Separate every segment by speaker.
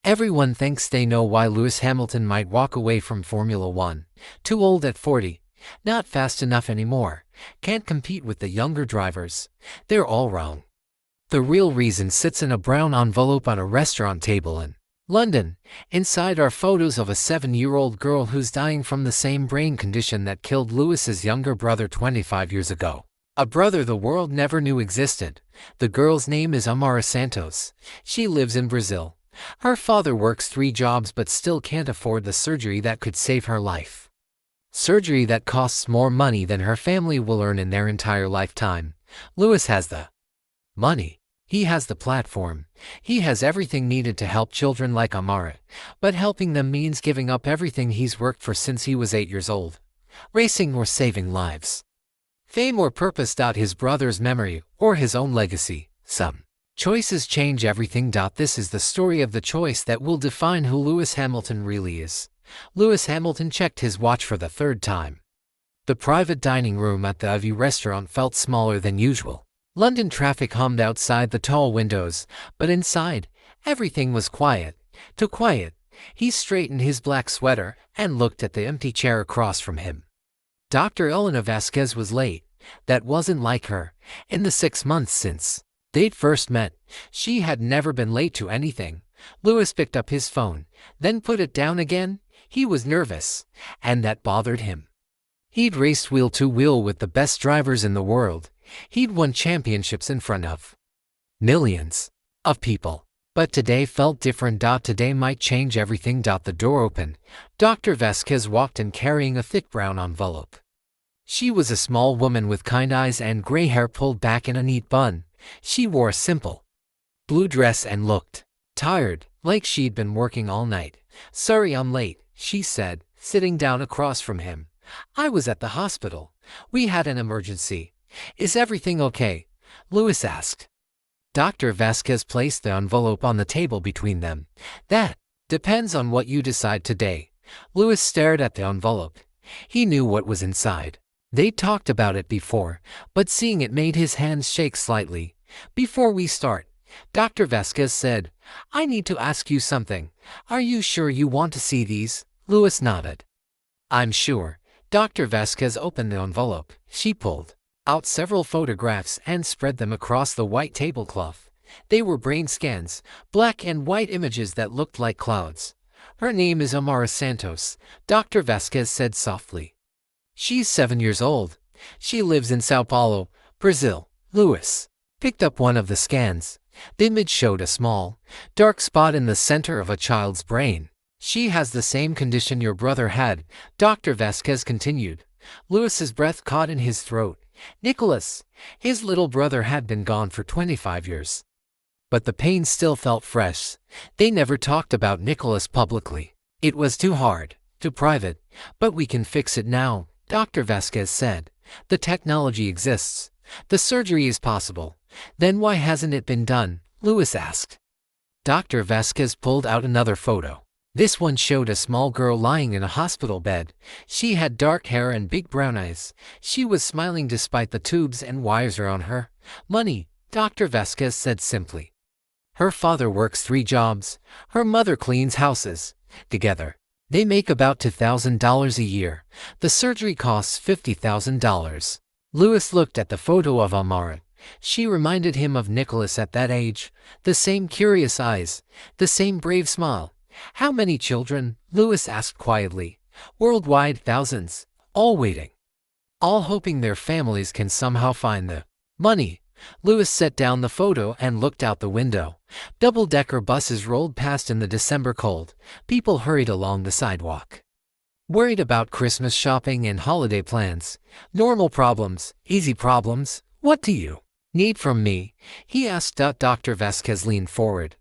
Speaker 1: Everyone thinks they know why Lewis Hamilton might walk away from Formula One. Too old at 40. Not fast enough anymore. Can't compete with the younger drivers. They're all wrong. The real reason sits in a brown envelope on a restaurant table in London. Inside are photos of a 7-year-old girl who's dying from the same brain condition that killed Lewis's younger brother 25 years ago. A brother the world never knew existed. The girl's name is Amara Santos. She lives in Brazil. Her father works 3 jobs but still can't afford the surgery that could save her life. Surgery that costs more money than her family will earn in their entire lifetime. Lewis has the money. He has the platform. He has everything needed to help children like Amara. But helping them means giving up everything he's worked for since he was 8 years old. Racing or saving lives. Fame or purpose. His brother's memory or his own legacy. Some choices change everything. This is the story of the choice that will define who Lewis Hamilton really is. Lewis Hamilton checked his watch for the 3rd time. The private dining room at the Ivy restaurant felt smaller than usual. London traffic hummed outside the tall windows, but inside, everything was quiet. Too quiet. He straightened his black sweater and looked at the empty chair across from him. Dr. Elena Vasquez was late. That wasn't like her. In the 6 months since they'd first met, she had never been late to anything. Lewis picked up his phone, then put it down again. He was nervous, and that bothered him. He'd raced wheel-to-wheel with the best drivers in the world. He'd won championships in front of millions of people. But today felt different. Today might change everything. The door opened. Dr. Vasquez walked in carrying a thick brown envelope. She was a small woman with kind eyes and gray hair pulled back in a neat bun. She wore a simple blue dress and looked tired, like she'd been working all night. "Sorry I'm late," she said, sitting down across from him. "I was at the hospital. We had an emergency." "Is everything okay?" Lewis asked. Dr. Vasquez placed the envelope on the table between them. "That depends on what you decide today." Lewis stared at the envelope. He knew what was inside. They'd talked about it before, but seeing it made his hands shake slightly. "Before we start," Dr. Vasquez said, "I need to ask you something. Are you sure you want to see these?" Lewis nodded. "I'm sure." Dr. Vasquez opened the envelope. She pulled out several photographs and spread them across the white tablecloth. They were brain scans, black and white images that looked like clouds. "Her name is Amara Santos," Dr. Vasquez said softly. "She's 7 years old. She lives in Sao Paulo, Brazil." Lewis picked up one of the scans. The image showed a small, dark spot in the center of a child's brain. "She has the same condition your brother had," Dr. Vasquez continued. Lewis's breath caught in his throat. Nicholas, his little brother, had been gone for 25 years. But the pain still felt fresh. They never talked about Nicholas publicly. It was too hard, too private. "But we can fix it now," Dr. Vasquez said. "The technology exists. The surgery is possible." "Then why hasn't it been done?" Lewis asked. Dr. Vasquez pulled out another photo. This one showed a small girl lying in a hospital bed. She had dark hair and big brown eyes. She was smiling despite the tubes and wires around her. "Money," Dr. Vasquez said simply. "Her father works 3 jobs. Her mother cleans houses. Together, they make about $2,000 a year. The surgery costs $50,000. Lewis looked at the photo of Amara. She reminded him of Nicholas at that age. The same curious eyes, the same brave smile. "How many children?" Lewis asked quietly. "Worldwide, thousands. All waiting. All hoping their families can somehow find the money." Lewis set down the photo and looked out the window. Double-decker buses rolled past in the December cold. People hurried along the sidewalk, worried about Christmas shopping and holiday plans. "Normal problems, easy problems. What do you need from me?" he asked. Dr. Vasquez leaned forward.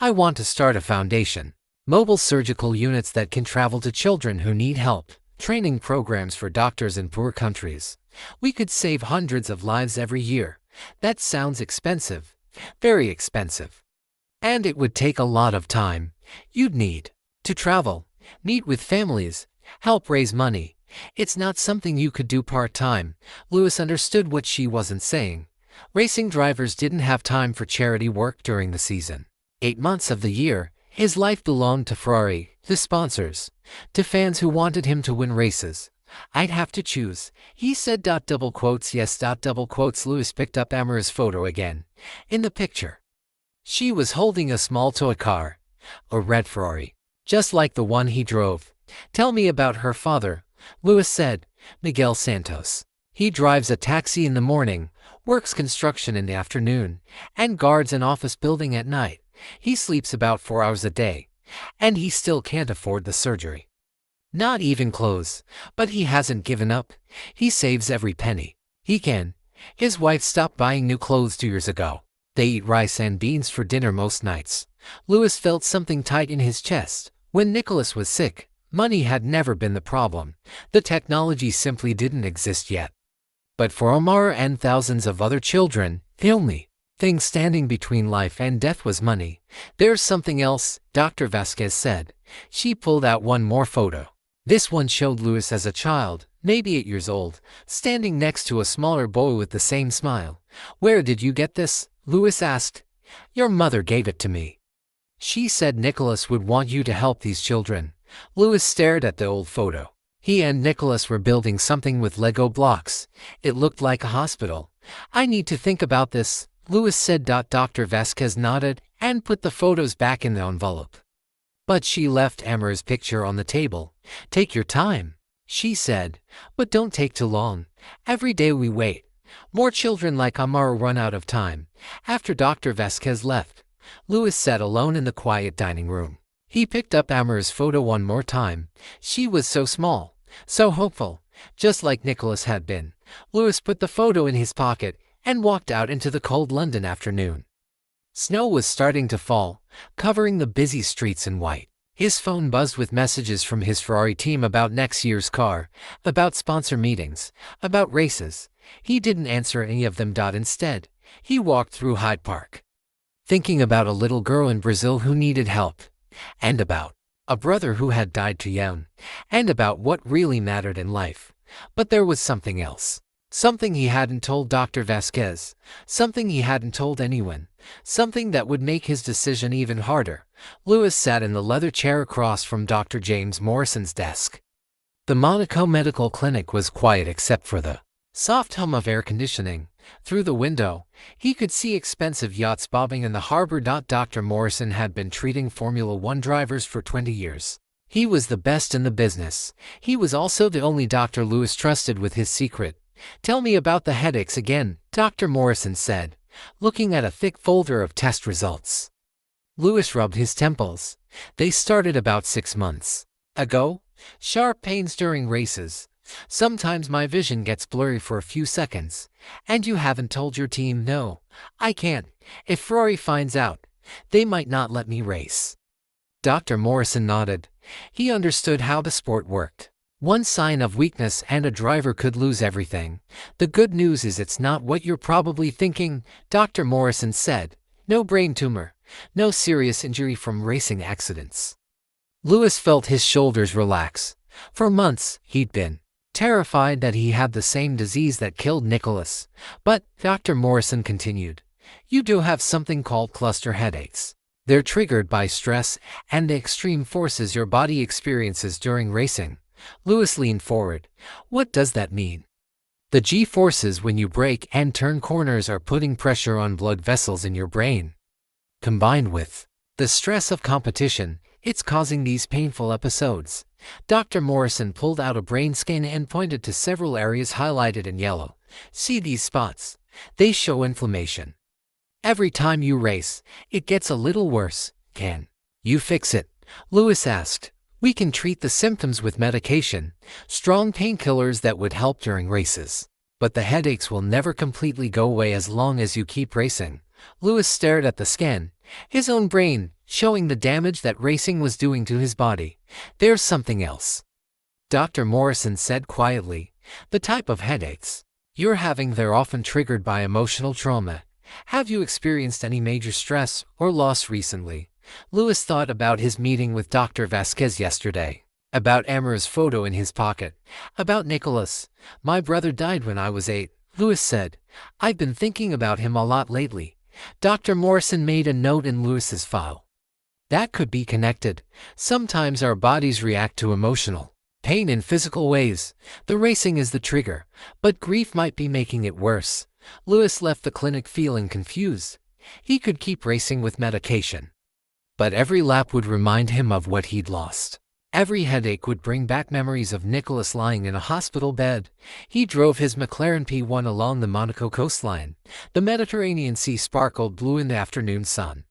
Speaker 1: "I want to start a foundation. Mobile surgical units that can travel to children who need help. Training programs for doctors in poor countries. We could save hundreds of lives every year." "That sounds expensive. Very expensive. And it would take a lot of time. You'd need to travel, meet with families, help raise money. It's not something you could do part-time." Lewis understood what she wasn't saying. Racing drivers didn't have time for charity work during the season. 8 months of the year, His life belonged to Ferrari, to sponsors, to fans who wanted him to win races. I'd have to choose, he said. Double quotes, yes. Double quotes. Lewis picked up Amara's photo again. In the picture, she was holding a small toy car, a red Ferrari, just like the one he drove. Tell me about her father, Lewis said. Miguel Santos. He drives a taxi in the morning, works construction in the afternoon, and guards an office building at night. He sleeps about 4 hours a day, and he still can't afford the surgery. Not even clothes, but he hasn't given up. He saves every penny he can. His wife stopped buying new clothes 2 years ago. They eat rice and beans for dinner most nights. Lewis felt something tight in his chest. When Nicholas was sick, money had never been the problem. The technology simply didn't exist yet. But for Amara and thousands of other children, the only thing standing between life and death was money. There's something else, Dr. Vasquez said. She pulled out one more photo. This one showed Lewis as a child, maybe 8 years old, standing next to a smaller boy with the same smile. Where did you get this? Lewis asked. Your mother gave it to me. She said Nicholas would want you to help these children. Lewis stared at the old photo. He and Nicholas were building something with Lego blocks. It looked like a hospital. I need to think about this, Lewis said. Dr. Vasquez nodded and put the photos back in the envelope. But she left Amara's picture on the table. Take your time, she said, but don't take too long. Every day we wait, more children like Amara run out of time. After Dr. Vasquez left, Lewis sat alone in the quiet dining room. He picked up Amara's photo one more time. She was so small, so hopeful, just like Nicholas had been. Lewis put the photo in his pocket and walked out into the cold London afternoon. Snow was starting to fall, covering the busy streets in white. His phone buzzed with messages from his Ferrari team about next year's car, about sponsor meetings, about races. He didn't answer any of them. Instead, he walked through Hyde Park, thinking about a little girl in Brazil who needed help, and about a brother who had died too young, and about what really mattered in life. But there was something else. Something he hadn't told Dr. Vasquez, something he hadn't told anyone, something that would make his decision even harder. Lewis sat in the leather chair across from Dr. James Morrison's desk. The Monaco Medical Clinic was quiet except for the soft hum of air conditioning. Through the window, he could see expensive yachts bobbing in the harbor. Dr. Morrison had been treating Formula One drivers for 20 years. He was the best in the business. He was also the only doctor Lewis trusted with his secret. Tell me about the headaches again, Dr. Morrison said, looking at a thick folder of test results. Lewis rubbed his temples. They started about 6 months ago. Sharp pains during races. Sometimes my vision gets blurry for a few seconds. And you haven't told your team? No, I can't. If Ferrari finds out, they might not let me race. Dr. Morrison nodded. He understood how the sport worked. One sign of weakness and a driver could lose everything. The good news is it's not what you're probably thinking, Dr. Morrison said. No brain tumor, no serious injury from racing accidents. Lewis felt his shoulders relax. For months, he'd been terrified that he had the same disease that killed Nicholas. But, Dr. Morrison continued, you do have something called cluster headaches. They're triggered by stress and the extreme forces your body experiences during racing. Lewis leaned forward. What does that mean? The G-forces when you brake and turn corners are putting pressure on blood vessels in your brain. Combined with the stress of competition, it's causing these painful episodes. Dr. Morrison pulled out a brain scan and pointed to several areas highlighted in yellow. See these spots? They show inflammation. Every time you race, it gets a little worse. Can you fix it? Lewis asked. We can treat the symptoms with medication, strong painkillers that would help during races. But the headaches will never completely go away as long as you keep racing. Lewis stared at the scan, his own brain, showing the damage that racing was doing to his body. There's something else, Dr. Morrison said quietly. The type of headaches you're having, they're often triggered by emotional trauma. Have you experienced any major stress or loss recently? Lewis thought about his meeting with Dr. Vasquez yesterday, about Amara's photo in his pocket, about Nicholas. My brother died when I was 8, Lewis said. I've been thinking about him a lot lately. Dr. Morrison made a note in Lewis's file. That could be connected. Sometimes our bodies react to emotional pain in physical ways. The racing is the trigger, but grief might be making it worse. Lewis left the clinic feeling confused. He could keep racing with medication, but every lap would remind him of what he'd lost. Every headache would bring back memories of Nicholas lying in a hospital bed. He drove his McLaren P1 along the Monaco coastline. The Mediterranean Sea sparkled blue in the afternoon sun.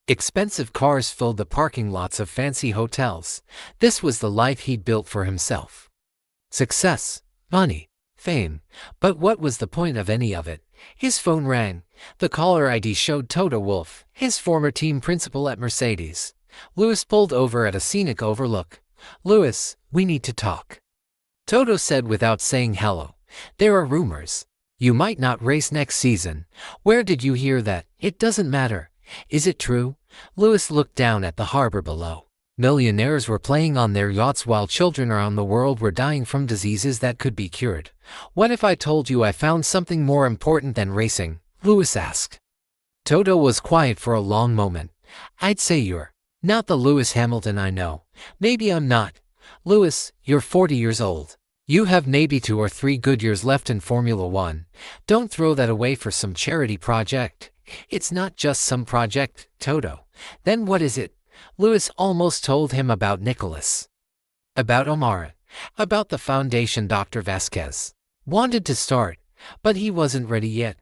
Speaker 1: Expensive cars filled the parking lots of fancy hotels. This was the life he'd built for himself. Success, money, fame. But what was the point of any of it? His phone rang. The caller ID showed Toto Wolff, his former team principal at Mercedes. Lewis pulled over at a scenic overlook. "Lewis, we need to talk," Toto said without saying hello. "There are rumors. You might not race next season. Where did you hear that?" "It doesn't matter. Is it true?" Lewis looked down at the harbor below. Millionaires were playing on their yachts while children around the world were dying from diseases that could be cured. "What if I told you I found something more important than racing?" Lewis asked. Toto was quiet for a long moment. "I'd say you're not the Lewis Hamilton I know. Maybe I'm not. Lewis, you're 40 years old. You have maybe 2 or 3 good years left in Formula One. Don't throw that away for some charity project." "It's not just some project, Toto." "Then what is it?" Lewis almost told him about Nicholas, about Omar, about the foundation Dr. Vasquez wanted to start, but he wasn't ready yet.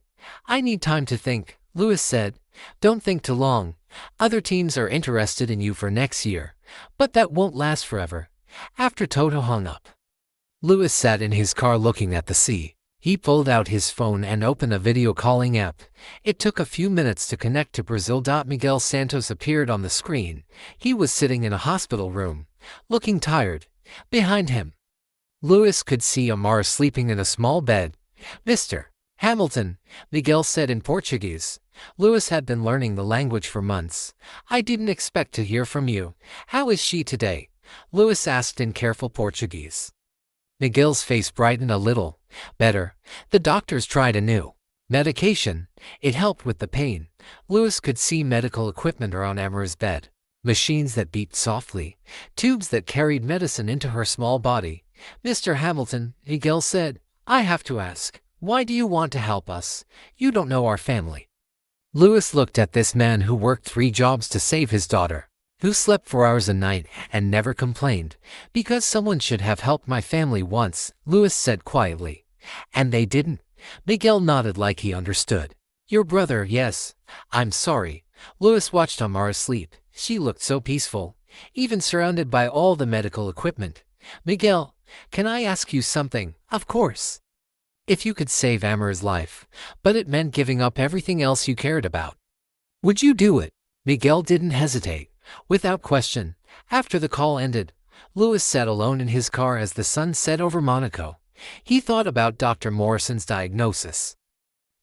Speaker 1: "I need time to think," Lewis said. "Don't think too long. Other teams are interested in you for next year, but that won't last forever." After Toto hung up, Lewis sat in his car looking at the sea. He pulled out his phone and opened a video calling app. It took a few minutes to connect to Brazil. Miguel Santos appeared on the screen. He was sitting in a hospital room, looking tired. Behind him, Lewis could see Omar sleeping in a small bed. "Mr. Hamilton," Miguel said in Portuguese. Lewis had been learning the language for months. "I didn't expect to hear from you. How is she today?" Lewis asked in careful Portuguese. Miguel's face brightened a little. "Better. The doctors tried a new medication. It helped with the pain." Lewis could see medical equipment around Amara's bed. Machines that beeped softly. Tubes that carried medicine into her small body. "Mr. Hamilton," Miguel said, "I have to ask, why do you want to help us? You don't know our family." Lewis looked at this man who worked 3 jobs to save his daughter, who slept 4 hours a night and never complained. "Because someone should have helped my family once," Lewis said quietly. "And they didn't?" Miguel nodded like he understood. "Your brother, yes. I'm sorry." Lewis watched Amara sleep. She looked so peaceful, even surrounded by all the medical equipment. "Miguel, can I ask you something?" "Of course." "If you could save Amara's life, but it meant giving up everything else you cared about, would you do it?" Miguel didn't hesitate. Without question. After the call ended, Lewis sat alone in his car as the sun set over Monaco. He thought about Dr. Morrison's diagnosis,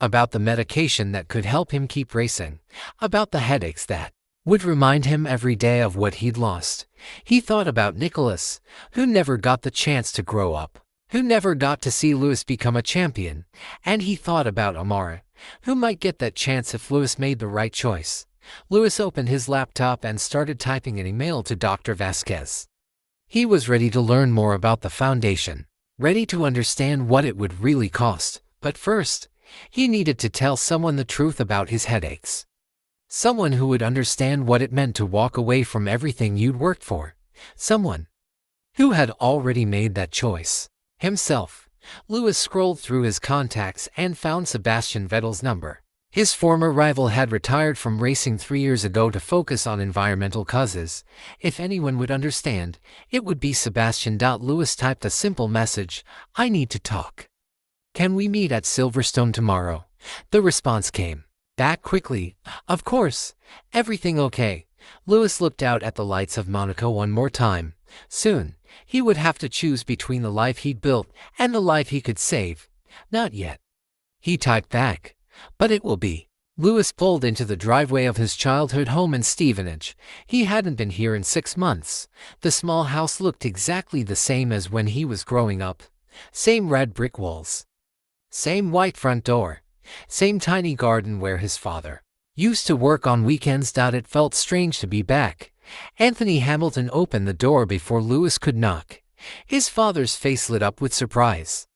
Speaker 1: about the medication that could help him keep racing, about the headaches that would remind him every day of what he'd lost. He thought about Nicholas, who never got the chance to grow up, who never got to see Lewis become a champion, and he thought about Omar, who might get that chance if Lewis made the right choice. Lewis opened his laptop and started typing an email to Dr. Vasquez. He was ready to learn more about the foundation, ready to understand what it would really cost, but first, he needed to tell someone the truth about his headaches. Someone who would understand what it meant to walk away from everything you'd worked for. Someone who had already made that choice himself. Lewis scrolled through his contacts and found Sebastian Vettel's number. His former rival had retired from racing 3 years ago to focus on environmental causes. If anyone would understand, it would be Sebastian. Lewis typed a simple message, "I need to talk. Can we meet at Silverstone tomorrow?" The response came back quickly. "Of course. Everything okay?" Lewis looked out at the lights of Monaco one more time. Soon, he would have to choose between the life he'd built and the life he could save. "Not yet." He typed back. "But it will be." Lewis pulled into the driveway of his childhood home in Stevenage. He hadn't been here in 6 months. The small house looked exactly the same as when he was growing up. Same red brick walls. Same white front door. Same tiny garden where his father Used to work on weekends. It felt strange to be back. Anthony Hamilton opened the door before Lewis could knock. His father's face lit up with surprise.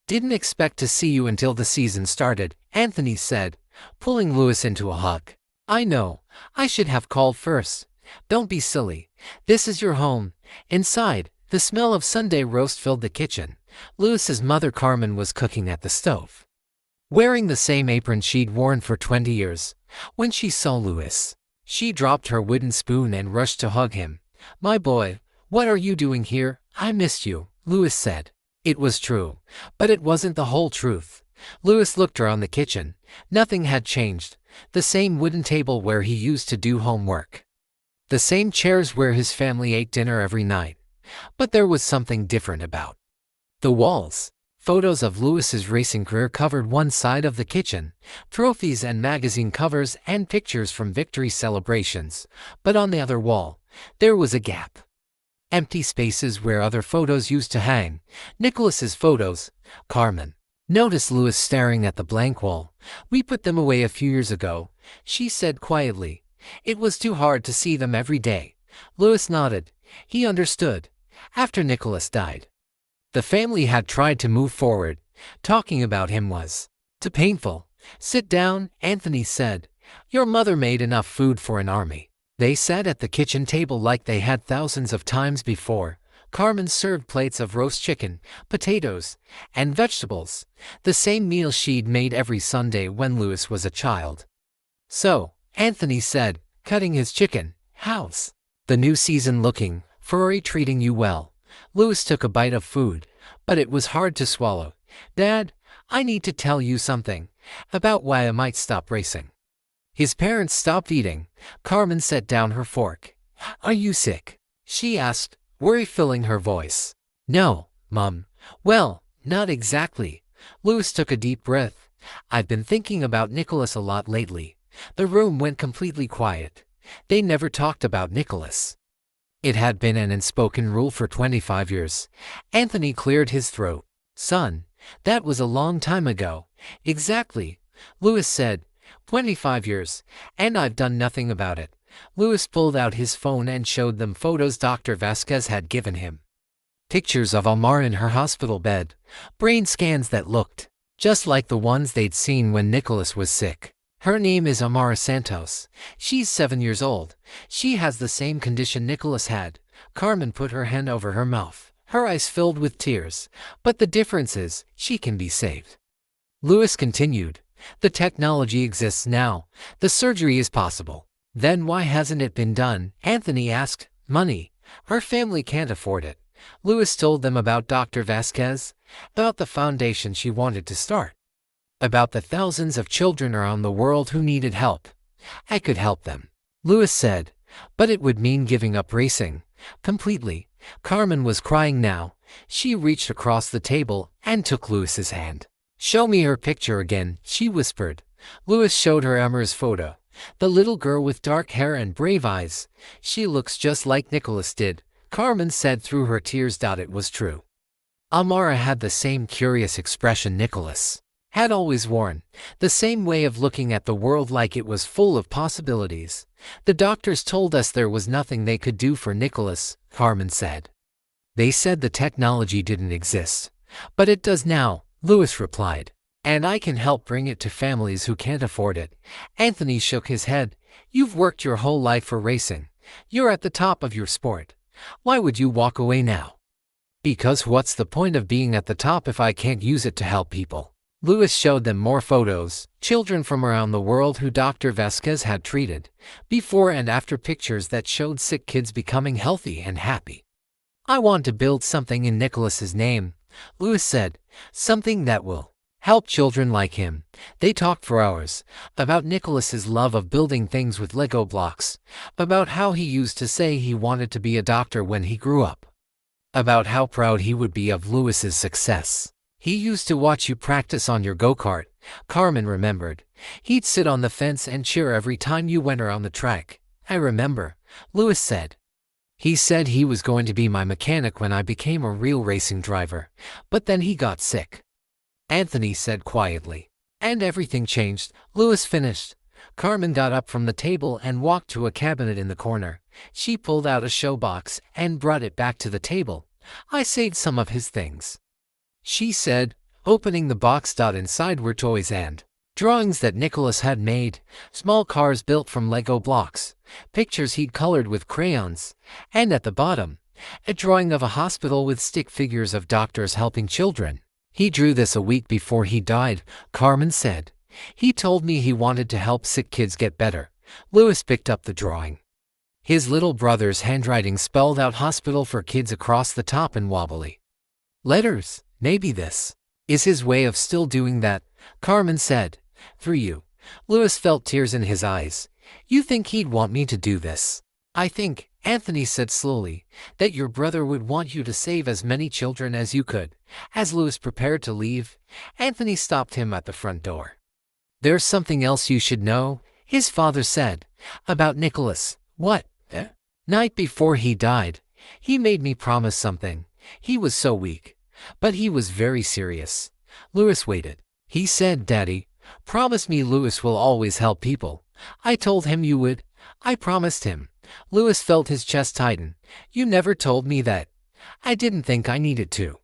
Speaker 1: "Didn't expect to see you until the season started," Anthony said, pulling Lewis into a hug. "I know. I should have called first. Don't be silly. This is your home." Inside, the smell of Sunday roast filled the kitchen. Lewis's mother Carmen was cooking at the stove, wearing the same apron she'd worn for 20 years. When she saw Lewis, she dropped her wooden spoon and rushed to hug him. "My boy, what are you doing here? I missed you," Lewis said. It was true, but it wasn't the whole truth. Lewis looked around the kitchen. Nothing had changed. The same wooden table where he used to do homework. The same chairs where his family ate dinner every night. But there was something different about the walls. Photos of Lewis's racing career covered one side of the kitchen, trophies and magazine covers and pictures from victory celebrations. But on the other wall, there was a gap. Empty spaces where other photos used to hang. Nicholas's photos. Carmen noticed Lewis staring at the blank wall. "We put them away a few years ago," she said quietly. "It was too hard to see them every day." Lewis nodded. He understood. After Nicholas died, the family had tried to move forward. Talking about him was too painful. "Sit down," Anthony said. "Your mother made enough food for an army." They sat at the kitchen table like they had thousands of times before. Carmen served plates of roast chicken, potatoes, and vegetables, the same meal she'd made every Sunday when Lewis was a child. "So," Anthony said, cutting his chicken, "how's the new season looking? Ferrari treating you well?" Lewis took a bite of food, but it was hard to swallow. "Dad, I need to tell you something about why I might stop racing." His parents stopped eating. Carmen set down her fork. "Are you sick?" she asked, worry filling her voice. "No, Mom. Well, not exactly." Lewis took a deep breath. "I've been thinking about Nicholas a lot lately." The room went completely quiet. They never talked about Nicholas. It had been an unspoken rule for 25 years. Anthony cleared his throat. "Son, that was a long time ago." "Exactly," Lewis said. 25 years, and I've done nothing about it." Lewis pulled out his phone and showed them photos Dr. Vasquez had given him. Pictures of Amara in her hospital bed, brain scans that looked just like the ones they'd seen when Nicholas was sick. "Her name is Amara Santos. She's 7 years old. She has the same condition Nicholas had." Carmen put her hand over her mouth, her eyes filled with tears. "But the difference is, she can be saved." Lewis continued. "The technology exists now. The surgery is possible." "Then why hasn't it been done?" Anthony asked. "Money. Our family can't afford it." Lewis told them about Dr. Vasquez, about the foundation she wanted to start, about the thousands of children around the world who needed help. "I could help them," Lewis said, "but it would mean giving up racing completely." Carmen was crying now. She reached across the table and took Lewis's hand. "Show me her picture again," she whispered. Lewis showed her Amara's photo. The little girl with dark hair and brave eyes. "She looks just like Nicholas did," Carmen said through her tears. It was true. Amara had the same curious expression Nicholas had always worn, the same way of looking at the world like it was full of possibilities. "The doctors told us there was nothing they could do for Nicholas," Carmen said. "They said the technology didn't exist. But it does now," Lewis replied. "And I can help bring it to families who can't afford it." Anthony shook his head. "You've worked your whole life for racing. You're at the top of your sport. Why would you walk away now?" "Because what's the point of being at the top if I can't use it to help people?" Lewis showed them more photos, children from around the world who Dr. Vasquez had treated, before and after pictures that showed sick kids becoming healthy and happy. "I want to build something in Nicholas's name," Lewis said, "something that will help children like him." They talked for hours about Nicholas's love of building things with Lego blocks, about how he used to say he wanted to be a doctor when he grew up, about how proud he would be of Lewis's success. "He used to watch you practice on your go-kart," Carmen remembered. "He'd sit on the fence and cheer every time you went around the track." "I remember," Lewis said. "He said he was going to be my mechanic when I became a real racing driver, but then he got sick." Anthony said quietly. "And everything changed," Lewis finished. Carmen got up from the table and walked to a cabinet in the corner. She pulled out a show box and brought it back to the table. "I saved some of his things," she said, opening the box. Inside were toys and drawings that Nicholas had made, small cars built from Lego blocks, pictures he'd colored with crayons, and at the bottom, a drawing of a hospital with stick figures of doctors helping children. "He drew this a week before he died," Carmen said. "He told me he wanted to help sick kids get better." Louis picked up the drawing. His little brother's handwriting spelled out hospital for kids across the top in wobbly letters. "Maybe this is his way of still doing that," Carmen said. "For you." Louis felt tears in his eyes. "You think he'd want me to do this?" "I think," Anthony said slowly, "that your brother would want you to save as many children as you could." As Louis prepared to leave, Anthony stopped him at the front door. "There's something else you should know," his father said, "about Nicholas." "What?" "Night before he died, he made me promise something. He was so weak, but he was very serious." Louis waited. "He said, 'Daddy, promise me Louis will always help people.' I told him you would. I promised him." Louis felt his chest tighten. "You never told me that." "I didn't think I needed to.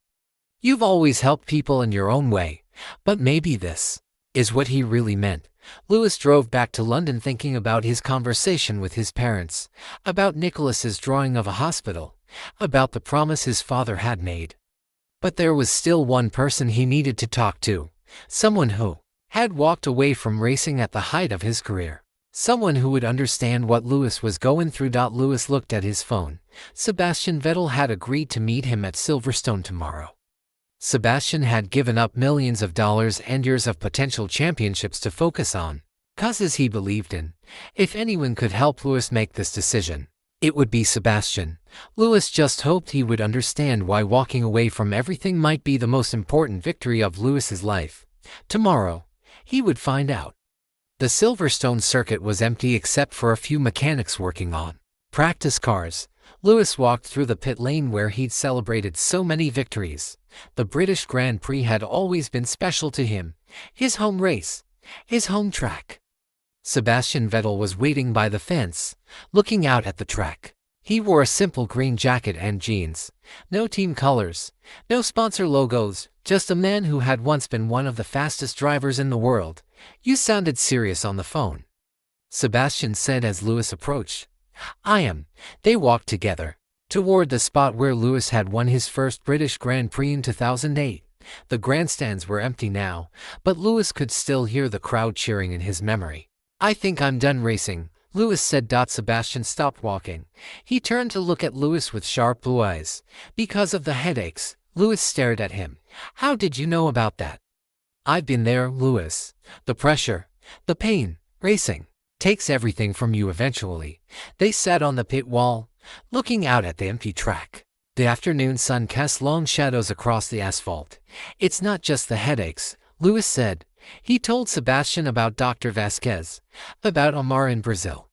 Speaker 1: You've always helped people in your own way, but maybe this is what he really meant." Louis drove back to London thinking about his conversation with his parents, about Nicholas's drawing of a hospital, about the promise his father had made. But there was still one person he needed to talk to, someone who had walked away from racing at the height of his career, someone who would understand what Louis was going through. Louis looked at his phone. Sebastian Vettel had agreed to meet him at Silverstone tomorrow. Sebastian had given up millions of dollars and years of potential championships to focus on causes he believed in. If anyone could help Louis make this decision, it would be Sebastian. Louis just hoped he would understand why walking away from everything might be the most important victory of Louis's life. Tomorrow, he would find out. The Silverstone circuit was empty except for a few mechanics working on practice cars. Louis walked through the pit lane where he'd celebrated so many victories. The British Grand Prix had always been special to him, his home race, his home track. Sebastian Vettel was waiting by the fence, looking out at the track. He wore a simple green jacket and jeans. No team colors, no sponsor logos, just a man who had once been one of the fastest drivers in the world. "You sounded serious on the phone," Sebastian said as Louis approached. "I am." They walked together toward the spot where Louis had won his first British Grand Prix in 2008. The grandstands were empty now, but Louis could still hear the crowd cheering in his memory. "I think I'm done racing," Louis said. Sebastian stopped walking. He turned to look at Louis with sharp blue eyes. "Because of the headaches." Louis stared at him. "How did you know about that?" "I've been there, Louis. The pressure, the pain, racing takes everything from you eventually." They sat on the pit wall, looking out at the empty track. The afternoon sun cast long shadows across the asphalt. "It's not just the headaches," Louis said. He told Sebastian about Dr. Vasquez, about Omar in Brazil,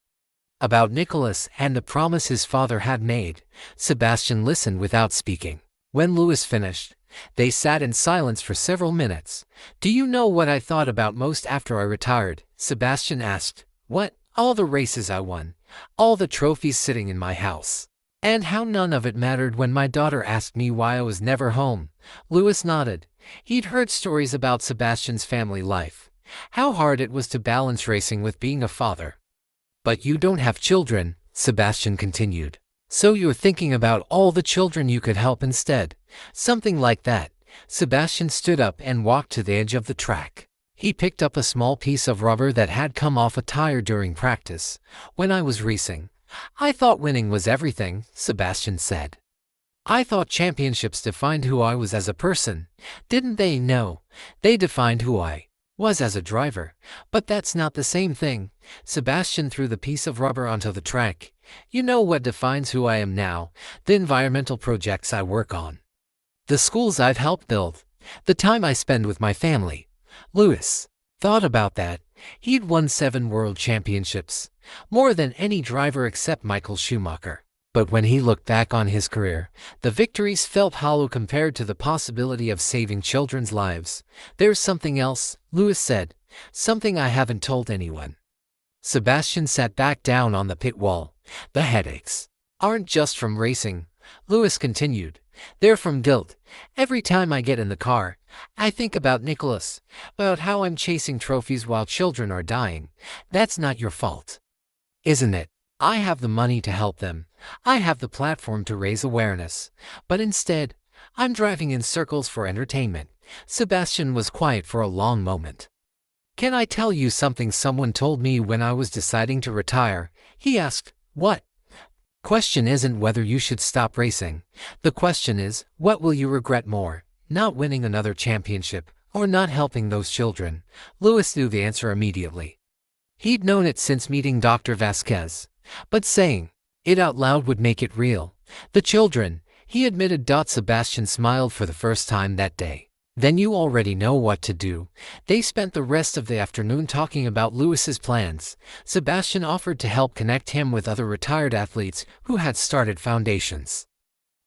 Speaker 1: about Nicholas and the promise his father had made. Sebastian listened without speaking. When Louis finished, they sat in silence for several minutes. "Do you know what I thought about most after I retired?" Sebastian asked. "What?" "All the races I won, all the trophies sitting in my house, and how none of it mattered when my daughter asked me why I was never home." Louis nodded. He'd heard stories about Sebastian's family life, how hard it was to balance racing with being a father. "But you don't have children," Sebastian continued. "So you're thinking about all the children you could help instead." "Something like that." Sebastian stood up and walked to the edge of the track. He picked up a small piece of rubber that had come off a tire during practice. "When I was racing, I thought winning was everything," Sebastian said. "I thought championships defined who I was as a person. Didn't they? No, they defined who I was as a driver. But that's not the same thing." Sebastian threw the piece of rubber onto the track. "You know what defines who I am now? The environmental projects I work on, the schools I've helped build, the time I spend with my family." Louis thought about that. He'd won 7 world championships, more than any driver except Michael Schumacher. But when he looked back on his career, the victories felt hollow compared to the possibility of saving children's lives. "There's something else," Louis said, "something I haven't told anyone." Sebastian sat back down on the pit wall. The headaches aren't just from racing, Lewis continued. They're from guilt. Every time I get in the car, I think about Nicholas, about how I'm chasing trophies while children are dying. That's not your fault, isn't it? I have the money to help them. I have the platform to raise awareness. But instead, I'm driving in circles for entertainment. Sebastian was quiet for a long moment. Can I tell you something someone told me when I was deciding to retire? He asked. What? Question isn't whether you should stop racing. The question is, what will you regret more? Not winning another championship, or not helping those children? Lewis knew the answer immediately. He'd known it since meeting Dr. Vasquez. But saying it out loud would make it real. The children, he admitted. Sebastian smiled for the first time that day. Then you already know what to do. They spent the rest of the afternoon talking about Lewis's plans. Sebastian offered to help connect him with other retired athletes who had started foundations.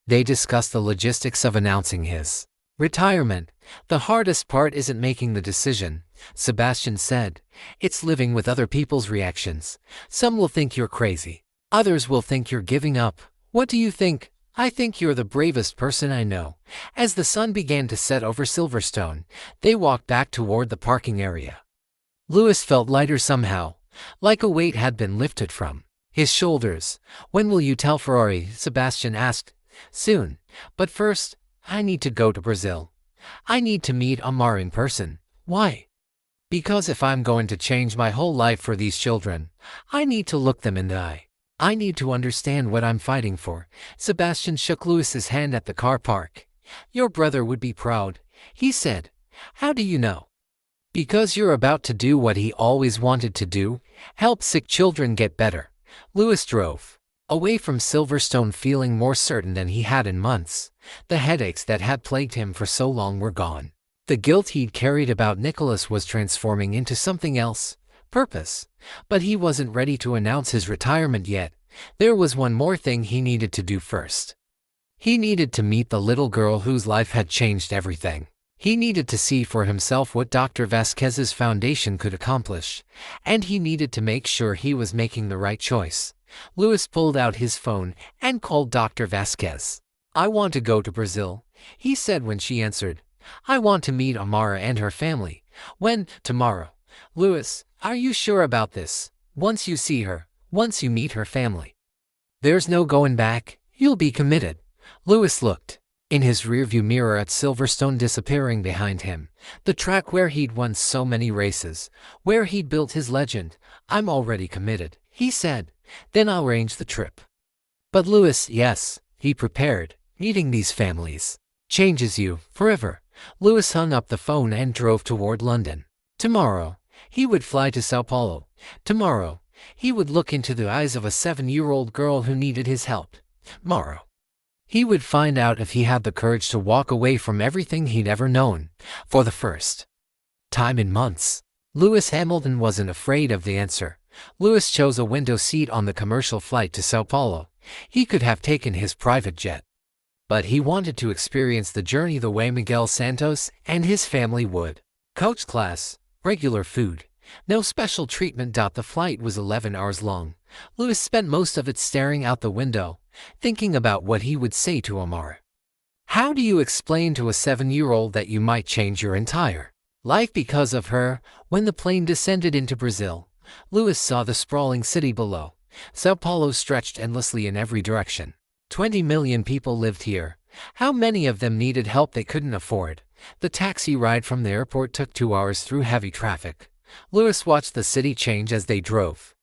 Speaker 1: They discussed the logistics of announcing his retirement. The hardest part isn't making the decision, Sebastian said. It's living with other people's reactions. Some will think you're crazy. Others will think you're giving up. What do you think? I think you're the bravest person I know. As the sun began to set over Silverstone, they walked back toward the parking area. Lewis felt lighter somehow, like a weight had been lifted from his shoulders. When will you tell Ferrari? Sebastian asked. Soon. But first, I need to go to Brazil. I need to meet Amar in person. Why? Because if I'm going to change my whole life for these children, I need to look them in the eye. I need to understand what I'm fighting for. Sebastian shook Lewis's hand at the car park. Your brother would be proud, he said. How do you know? Because you're about to do what he always wanted to do, help sick children get better. Lewis drove away from Silverstone feeling more certain than he had in months. The headaches that had plagued him for so long were gone. The guilt he'd carried about Nicholas was transforming into something else, purpose. But he wasn't ready to announce his retirement yet. There was one more thing he needed to do first. He needed to meet the little girl whose life had changed everything. He needed to see for himself what Dr. Vasquez's foundation could accomplish, and he needed to make sure he was making the right choice. Lewis pulled out his phone and called Dr. Vasquez. I want to go to Brazil, he said when she answered. I want to meet Amara and her family. When? Tomorrow. Lewis, are you sure about this? Once you see her, once you meet her family, there's no going back. You'll be committed. Lewis looked in his rearview mirror at Silverstone disappearing behind him, the track where he'd won so many races, where he'd built his legend. I'm already committed, he said. Then I'll arrange the trip. But Lewis, yes, he prepared. Meeting these families changes you forever. Lewis hung up the phone and drove toward London. Tomorrow, he would fly to Sao Paulo. Tomorrow, he would look into the eyes of a 7-year-old girl who needed his help. Tomorrow, he would find out if he had the courage to walk away from everything he'd ever known. For the first time in months, Lewis Hamilton wasn't afraid of the answer. Lewis chose a window seat on the commercial flight to Sao Paulo. He could have taken his private jet, but he wanted to experience the journey the way Miguel Santos and his family would. Coach class, regular food, no special treatment. The flight was 11 hours long. Lewis spent most of it staring out the window, thinking about what he would say to Amara. How do you explain to a 7-year-old that you might change your entire life because of her? When the plane descended into Brazil, Lewis saw the sprawling city below. Sao Paulo stretched endlessly in every direction. 20 million people lived here. How many of them needed help they couldn't afford? The taxi ride from the airport took 2 hours through heavy traffic. Lewis watched the city change as they drove.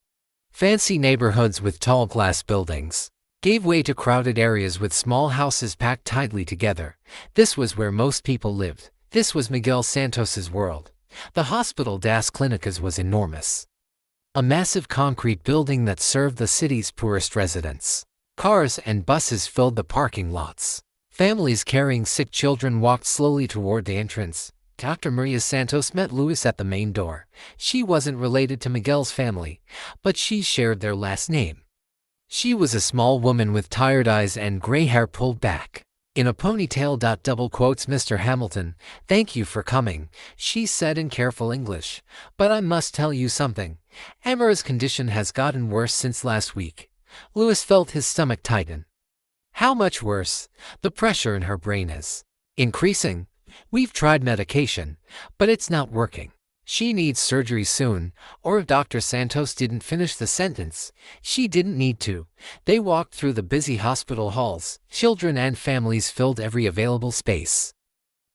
Speaker 1: Fancy neighborhoods with tall glass buildings gave way to crowded areas with small houses packed tightly together. This was where most people lived. This was Miguel Santos's world. The Hospital das Clínicas was enormous, a massive concrete building that served the city's poorest residents. Cars and buses filled the parking lots. Families carrying sick children walked slowly toward the entrance. Dr. Maria Santos met Lewis at the main door. She wasn't related to Miguel's family, but she shared their last name. She was a small woman with tired eyes and gray hair pulled back. In a ponytail. Double quotes Mr. Hamilton, "Thank you for coming," she said in careful English. "But I must tell you something. Amara's condition has gotten worse since last week." Louis felt his stomach tighten. "How much worse?" "The pressure in her brain is increasing. We've tried medication, but it's not working. She needs surgery soon," or if Dr. Santos didn't finish the sentence, she didn't need to. They walked through the busy hospital halls. Children and families filled every available space.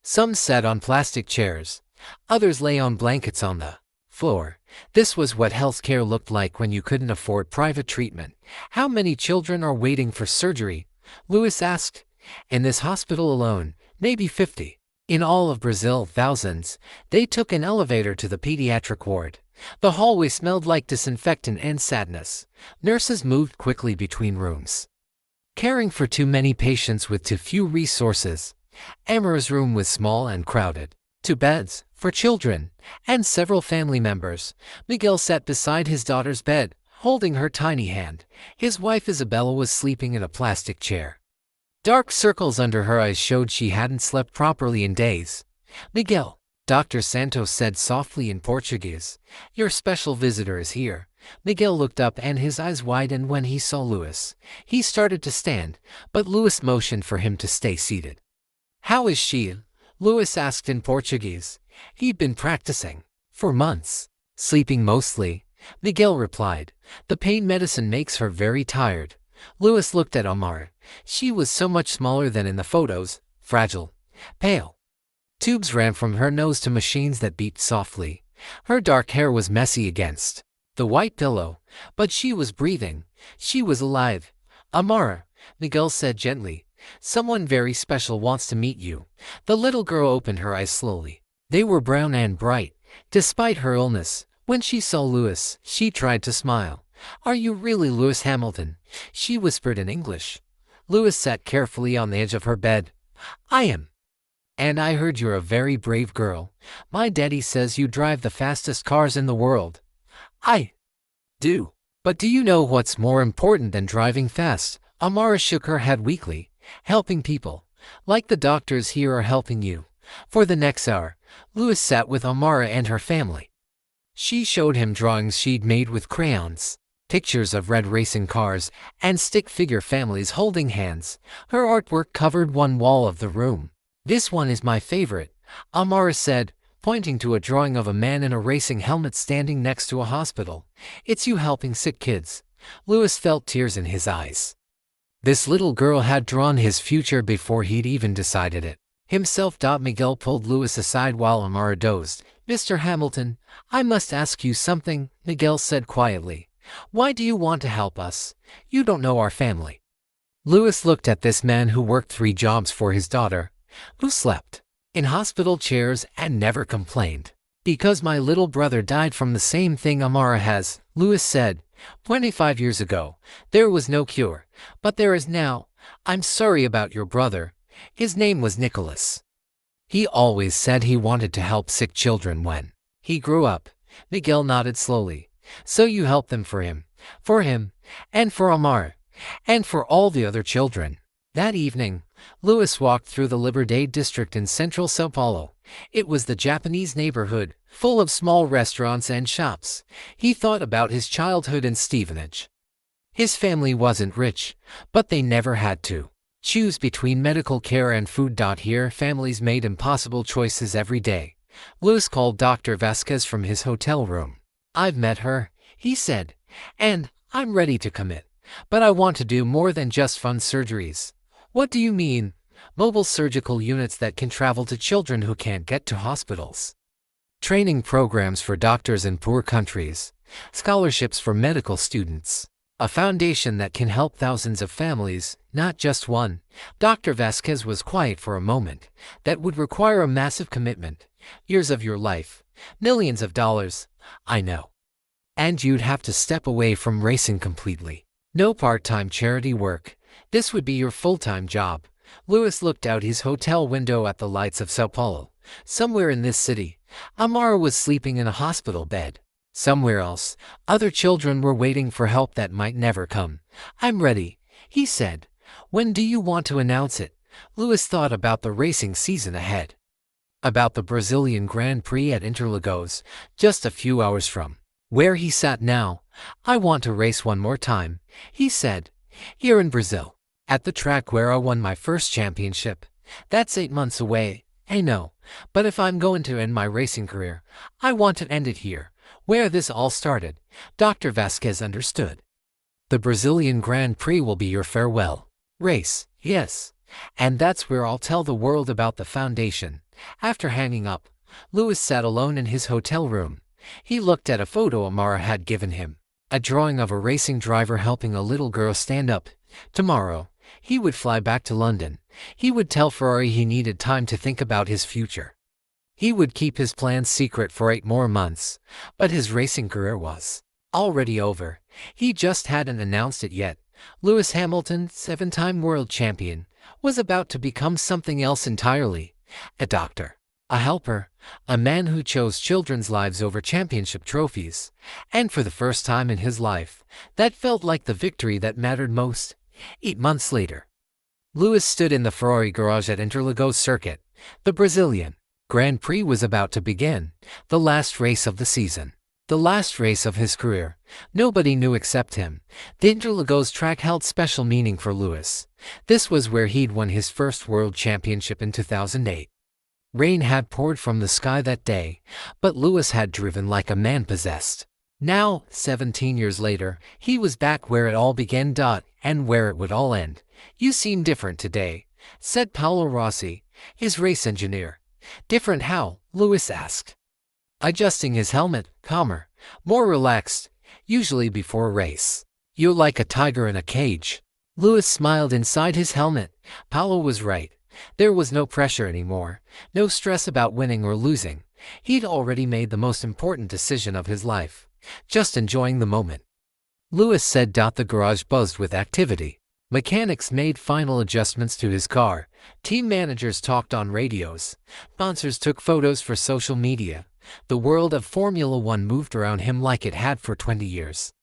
Speaker 1: Some sat on plastic chairs. Others lay on blankets on the floor. This was what healthcare looked like when you couldn't afford private treatment. "How many children are waiting for surgery?" Louis asked. "In this hospital alone, maybe 50. In all of Brazil, thousands." They took an elevator to the pediatric ward. The hallway smelled like disinfectant and sadness. Nurses moved quickly between rooms, caring for too many patients with too few resources. Amara's room was small and crowded. 2 beds for children and several family members. Miguel sat beside his daughter's bed, holding her tiny hand. His wife Isabella was sleeping in a plastic chair. Dark circles under her eyes showed she hadn't slept properly in days. "Miguel," Dr. Santos said softly in Portuguese, "your special visitor is here." Miguel looked up and his eyes widened when he saw Louis. He started to stand, but Louis motioned for him to stay seated. "How is she?" Louis asked in Portuguese. He'd been practicing for months. "Sleeping mostly," Miguel replied. "The pain medicine makes her very tired." Louis looked at Amara. She was so much smaller than in the photos, fragile, pale. Tubes ran from her nose to machines that beeped softly. Her dark hair was messy against the white pillow, but she was breathing. She was alive. "Amara," Miguel said gently, "someone very special wants to meet you." The little girl opened her eyes slowly. They were brown and bright. Despite her illness, when she saw Louis, she tried to smile. "Are you really Louis Hamilton?" she whispered in English. Louis sat carefully on the edge of her bed. "I am. And I heard you're a very brave girl. My daddy says you drive the fastest cars in the world." "I do. But do you know what's more important than driving fast?" Amara shook her head weakly. "Helping people, like the doctors here are helping you." For the next hour, Louis sat with Amara and her family. She showed him drawings she'd made with crayons, pictures of red racing cars, and stick figure families holding hands. Her artwork covered one wall of the room. "This one is my favorite," Amara said, pointing to a drawing of a man in a racing helmet standing next to a hospital. "It's you helping sick kids." Louis felt tears in his eyes. This little girl had drawn his future before he'd even decided it himself. Miguel pulled Louis aside while Amara dozed. "Mr. Hamilton, I must ask you something," Miguel said quietly. "Why do you want to help us? You don't know our family." Louis looked at this man who worked 3 jobs for his daughter, who slept in hospital chairs and never complained. "Because my little brother died from the same thing Amara has," Louis said. 25 years ago, there was no cure, but there is now. I'm sorry about your brother. His name was Nicholas. He always said he wanted to help sick children when he grew up." Miguel nodded slowly. "So you helped them for him, and for Amara, and for all the other children." That evening, Louis walked through the Liberdade district in central São Paulo. It was the Japanese neighborhood, full of small restaurants and shops. He thought about his childhood in Stevenage. His family wasn't rich, but they never had to choose between medical care and food. Here, families made impossible choices every day. Louis called Dr. Vasquez from his hotel room. "I've met her," he said, "and I'm ready to commit. But I want to do more than just fun surgeries." "What do you mean?" "Mobile surgical units that can travel to children who can't get to hospitals. Training programs for doctors in poor countries. Scholarships for medical students. A foundation that can help thousands of families, not just one." Dr. Vasquez was quiet for a moment. "That would require a massive commitment. Years of your life. Millions of dollars." "I know. And you'd have to step away from racing completely. No part-time charity work. This would be your full-time job." Louis looked out his hotel window at the lights of São Paulo. Somewhere in this city, Amara was sleeping in a hospital bed. Somewhere else, other children were waiting for help that might never come. "I'm ready," he said. "When do you want to announce it?" Lewis thought about the racing season ahead. About the Brazilian Grand Prix at Interlagos, just a few hours from where he sat now. "I want to race one more time," he said, "here in Brazil, at the track where I won my first championship. That's 8 months away, I know, but if I'm going to end my racing career, I want to end it here, where this all started." Dr. Vasquez understood. "The Brazilian Grand Prix will be your farewell race." "Yes, and that's where I'll tell the world about the foundation." After hanging up, Lewis sat alone in his hotel room. He looked at a photo Amara had given him, a drawing of a racing driver helping a little girl stand up. Tomorrow, he would fly back to London. He would tell Ferrari he needed time to think about his future. He would keep his plans secret for 8 more months, but his racing career was already over. He just hadn't announced it yet. Lewis Hamilton, 7-time world champion, was about to become something else entirely. A doctor, a helper, a man who chose children's lives over championship trophies. And for the first time in his life, that felt like the victory that mattered most. 8 months later, Lewis stood in the Ferrari garage at Interlagos Circuit. The Brazilian Grand Prix was about to begin, the last race of the season, the last race of his career. Nobody knew except him. The Interlagos track held special meaning for Lewis. This was where he'd won his first world championship in 2008. Rain had poured from the sky that day, but Lewis had driven like a man possessed. Now, 17 years later, he was back where it all began, and where it would all end. "You seem different today," said Paolo Rossi, his race engineer. "Different how?" Lewis asked, adjusting his helmet, calmer, more relaxed, usually before a race. "You're like a tiger in a cage." Lewis smiled inside his helmet. Paolo was right. There was no pressure anymore, no stress about winning or losing. He'd already made the most important decision of his life, just enjoying the moment. Lewis said. The garage buzzed with activity. Mechanics made final adjustments to his car. Team managers talked on radios. Sponsors took photos for social media. The world of Formula One moved around him like it had for 20 years.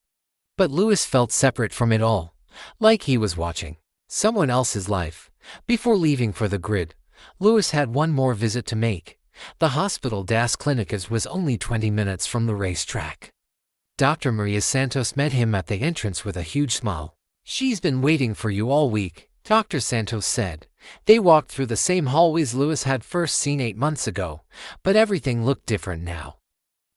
Speaker 1: But Lewis felt separate from it all, like he was watching someone else's life. Before leaving for the grid, Lewis had one more visit to make. The Hospital das Clínicas was only 20 minutes from the racetrack. Dr. Maria Santos met him at the entrance with a huge smile. "She's been waiting for you all week," Dr. Santos said. They walked through the same hallways Lewis had first seen 8 months ago, but everything looked different now.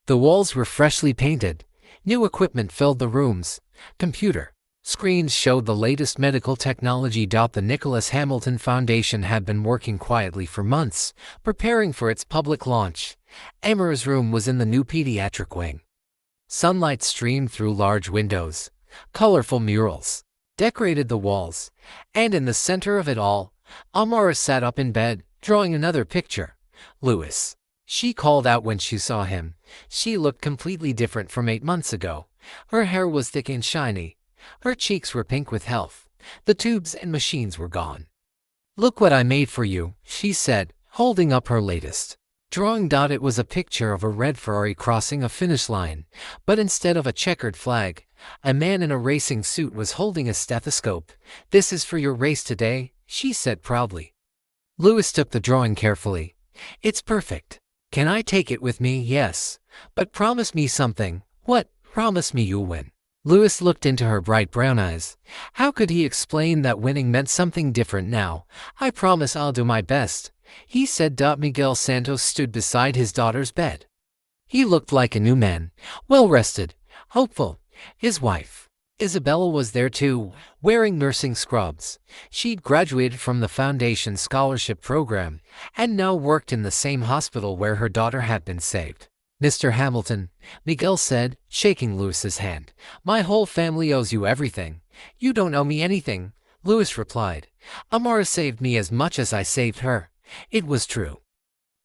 Speaker 1: The walls were freshly painted. New equipment filled the rooms. Computer screens showed the latest medical technology. The Nicholas Hamilton Foundation had been working quietly for months, preparing for its public launch. Amara's room was in the new pediatric wing. Sunlight streamed through large windows. Colorful murals decorated the walls, and in the center of it all, Amara sat up in bed, drawing another picture. "Lewis," she called out when she saw him. She looked completely different from 8 months ago. Her hair was thick and shiny. Her cheeks were pink with health. The tubes and machines were gone. "Look what I made for you," she said, holding up her latest drawing. It was a picture of a red Ferrari crossing a finish line, but instead of a checkered flag, a man in a racing suit was holding a stethoscope. "This is for your race today," she said proudly. Lewis took the drawing carefully. "It's perfect. Can I take it with me?" "Yes. But promise me something." "What?" "Promise me you'll win." Lewis looked into her bright brown eyes. How could he explain that winning meant something different now? "I promise I'll do my best," he said. Miguel Santos stood beside his daughter's bed. He looked like a new man, well-rested, hopeful. His wife, Isabella, was there too, wearing nursing scrubs. She'd graduated from the Foundation Scholarship Program and now worked in the same hospital where her daughter had been saved. "Mr. Hamilton," Miguel said, shaking Lewis's hand, "my whole family owes you everything." "You don't owe me anything," Lewis replied. "Amara saved me as much as I saved her." It was true.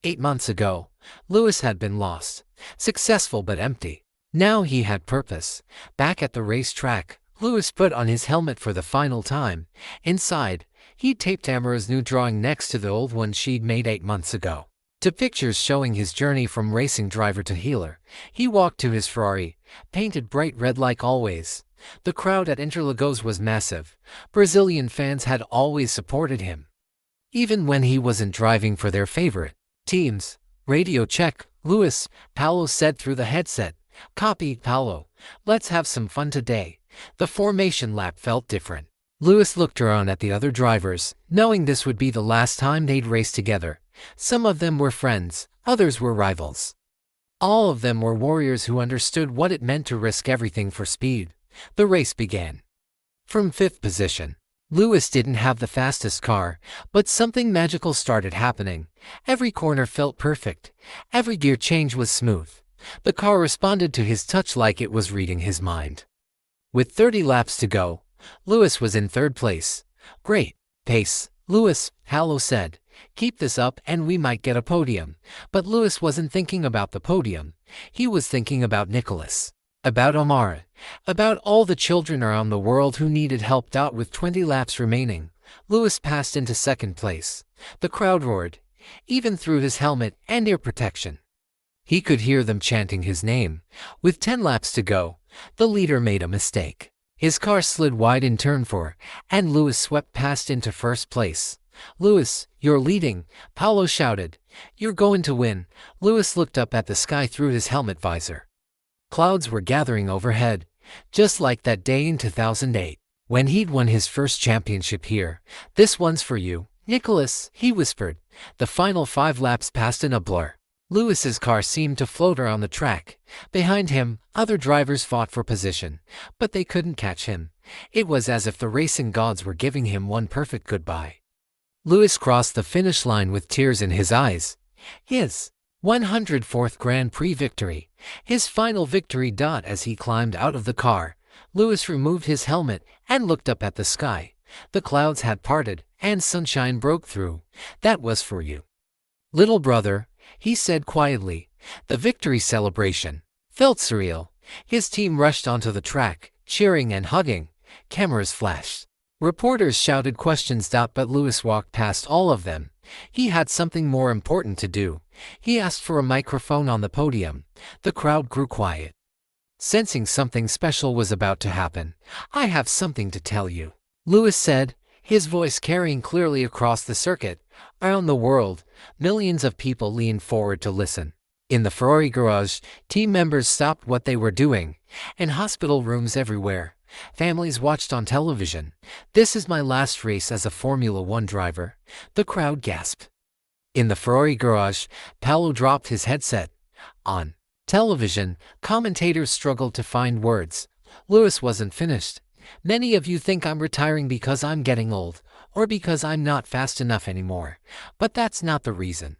Speaker 1: 8 months ago, Lewis had been lost, successful but empty. Now he had purpose. Back at the racetrack, Lewis put on his helmet for the final time. Inside, he taped Amara's new drawing next to the old one she'd made 8 months ago. To pictures showing his journey from racing driver to healer. He walked to his Ferrari, painted bright red like always. The crowd at Interlagos was massive. Brazilian fans had always supported him. even when he wasn't driving for their favorite teams. Radio check, Lewis, Paolo said through the headset. Copy, Paolo. Let's have some fun today. The formation lap felt different. Lewis looked around at the other drivers, knowing this would be the last time they'd race together. Some of them were friends, others were rivals. All of them were warriors who understood what it meant to risk everything for speed. The race began. From fifth position, Lewis didn't have the fastest car, but something magical started happening. Every corner felt perfect. Every gear change was smooth. The car responded to his touch like it was reading his mind. With 30 laps to go, Lewis was in third place. Great pace, Lewis, Paolo said. Keep this up and we might get a podium. But Lewis wasn't thinking about the podium. He was thinking about Nicholas, about Omar, about all the children around the world who needed help. With 20 laps remaining, Lewis passed into second place. The crowd roared, even through his helmet and ear protection. He could hear them chanting his name. With 10 laps to go, the leader made a mistake. His car slid wide in turn 4, and Lewis swept past into first place. Lewis, you're leading, Paolo shouted. You're going to win. Lewis looked up at the sky through his helmet visor. Clouds were gathering overhead, just like that day in 2008, when he'd won his first championship here. This one's for you, Nicholas, he whispered. The final 5 laps passed in a blur. Lewis's car seemed to float around the track. Behind him, other drivers fought for position, but they couldn't catch him. It was as if the racing gods were giving him one perfect goodbye. Lewis crossed the finish line with tears in his eyes. His 104th Grand Prix victory. His final victory. As he climbed out of the car, Lewis removed his helmet and looked up at the sky. The clouds had parted, and sunshine broke through. That was for you, little brother, he said quietly. The victory celebration felt surreal. His team rushed onto the track, cheering and hugging. Cameras flashed. Reporters shouted questions. But Lewis walked past all of them. He had something more important to do. He asked for a microphone on the podium. The crowd grew quiet, sensing something special was about to happen. I have something to tell you, Lewis said, his voice carrying clearly across the circuit. Around the world, millions of people leaned forward to listen. In the Ferrari garage, team members stopped what they were doing. In hospital rooms everywhere, families watched on television. This is my last race as a Formula One driver, the crowd gasped. In the Ferrari garage, Paolo dropped his headset. On television, commentators struggled to find words. Lewis wasn't finished. Many of you think I'm retiring because I'm getting old, or because I'm not fast enough anymore. But that's not the reason.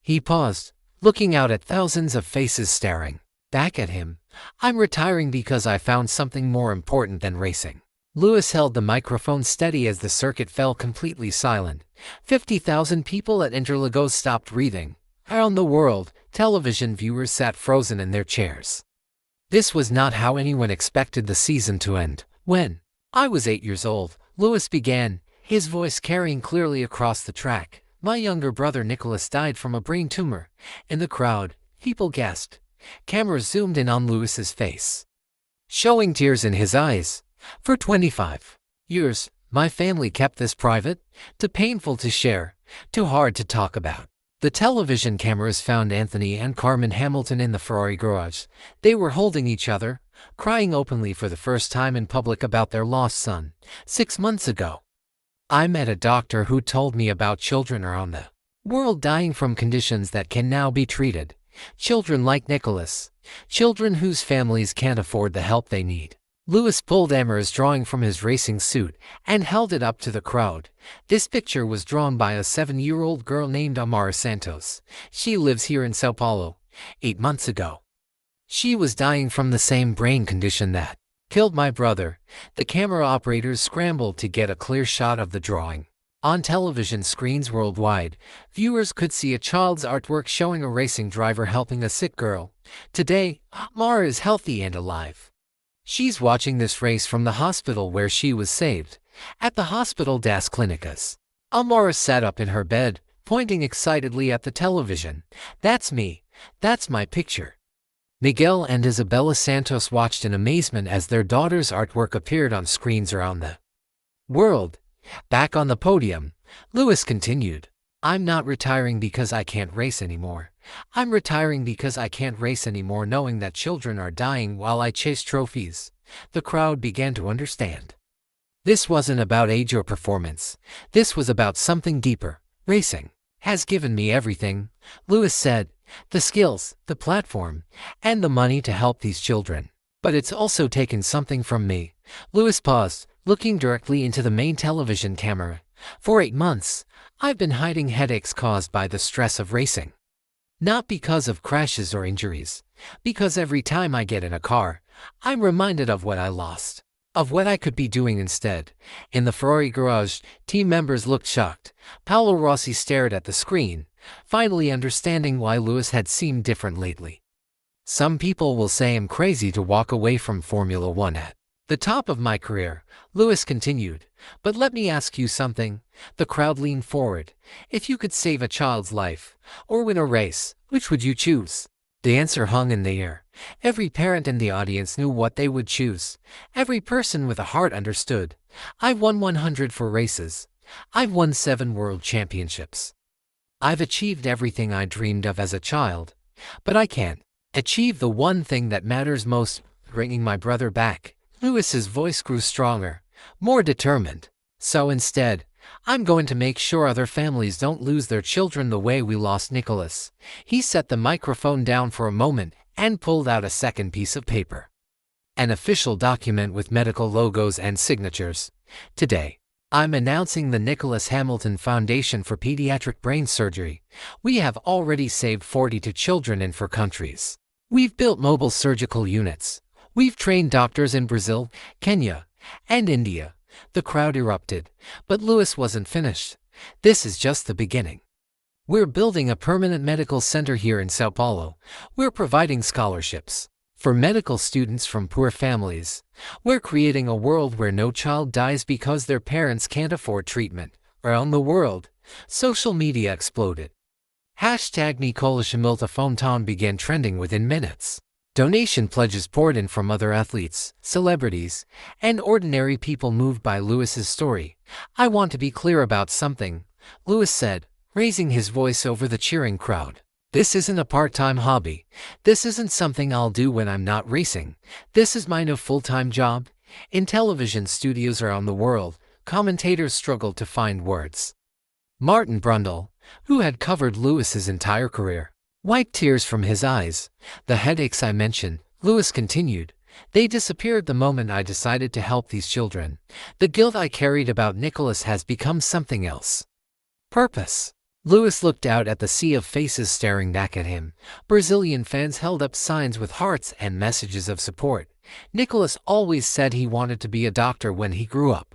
Speaker 1: He paused, looking out at thousands of faces staring back at him. I'm retiring because I found something more important than racing. Lewis held the microphone steady as the circuit fell completely silent. 50,000 people at Interlagos stopped breathing. Around the world, television viewers sat frozen in their chairs. This was not how anyone expected the season to end. When I was 8 years old, Lewis began, his voice carrying clearly across the track. My younger brother Nicholas died from a brain tumor. In the crowd, people gasped. Cameras zoomed in on Lewis's face, showing tears in his eyes. For 25 years, my family kept this private, too painful to share, too hard to talk about. The television cameras found Anthony and Carmen Hamilton in the Ferrari garage. They were holding each other, crying openly for the first time in public about their lost son. 6 months ago, I met a doctor who told me about children around the world dying from conditions that can now be treated. Children like Nicholas. Children whose families can't afford the help they need. Lewis pulled Amar's drawing from his racing suit and held it up to the crowd. This picture was drawn by a 7-year-old girl named Amara Santos. She lives here in Sao Paulo. 8 months ago, she was dying from the same brain condition that killed my brother. The camera operators scrambled to get a clear shot of the drawing. On television screens worldwide, viewers could see a child's artwork showing a racing driver helping a sick girl. Today, Amara is healthy and alive. She's watching this race from the hospital where she was saved. At the Hospital das Clínicas, Amara sat up in her bed, pointing excitedly at the television. That's me. That's my picture. Miguel and Isabella Santos watched in amazement as their daughter's artwork appeared on screens around the world. Back on the podium, Lewis continued. I'm not retiring because I can't race anymore. I'm retiring because I can't race anymore knowing that children are dying while I chase trophies. The crowd began to understand. This wasn't about age or performance. This was about something deeper. Racing has given me everything, Lewis said. The skills, the platform, and the money to help these children. But it's also taken something from me. Lewis paused, looking directly into the main television camera. For 8 months, I've been hiding headaches caused by the stress of racing. Not because of crashes or injuries, because every time I get in a car, I'm reminded of what I lost, of what I could be doing instead. In the Ferrari garage, team members looked shocked. Paolo Rossi stared at the screen, finally understanding why Lewis had seemed different lately. Some people will say I'm crazy to walk away from Formula One at the top of my career, Lewis continued. But let me ask you something. The crowd leaned forward. If you could save a child's life, or win a race, which would you choose? The answer hung in the air. Every parent in the audience knew what they would choose. Every person with a heart understood. I've won 100 races. I've won 7 world championships. I've achieved everything I dreamed of as a child. But I can't achieve the one thing that matters most, bringing my brother back. Lewis's voice grew stronger, more determined. So instead, I'm going to make sure other families don't lose their children the way we lost Nicholas. He set the microphone down for a moment and pulled out a second piece of paper. An official document with medical logos and signatures. Today, I'm announcing the Nicholas Hamilton Foundation for Pediatric Brain Surgery. We have already saved 42 children in 4 countries. We've built mobile surgical units. We've trained doctors in Brazil, Kenya, and India. The crowd erupted, but Lewis wasn't finished. This is just the beginning. We're building a permanent medical center here in Sao Paulo. We're providing scholarships for medical students from poor families. We're creating a world where no child dies because their parents can't afford treatment. Around the world, social media exploded. Hashtag Nicola Hamilton Fontan began trending within minutes. Donation pledges poured in from other athletes, celebrities, and ordinary people moved by Lewis's story. I want to be clear about something, Lewis said, raising his voice over the cheering crowd. This isn't a part-time hobby. This isn't something I'll do when I'm not racing. This is my new full-time job. In television studios around the world, commentators struggled to find words. Martin Brundle, who had covered Lewis's entire career, wiped tears from his eyes. The headaches I mentioned, Lewis continued, they disappeared the moment I decided to help these children. The guilt I carried about Nicholas has become something else. Purpose. Lewis looked out at the sea of faces staring back at him. Brazilian fans held up signs with hearts and messages of support. Nicholas always said he wanted to be a doctor when he grew up.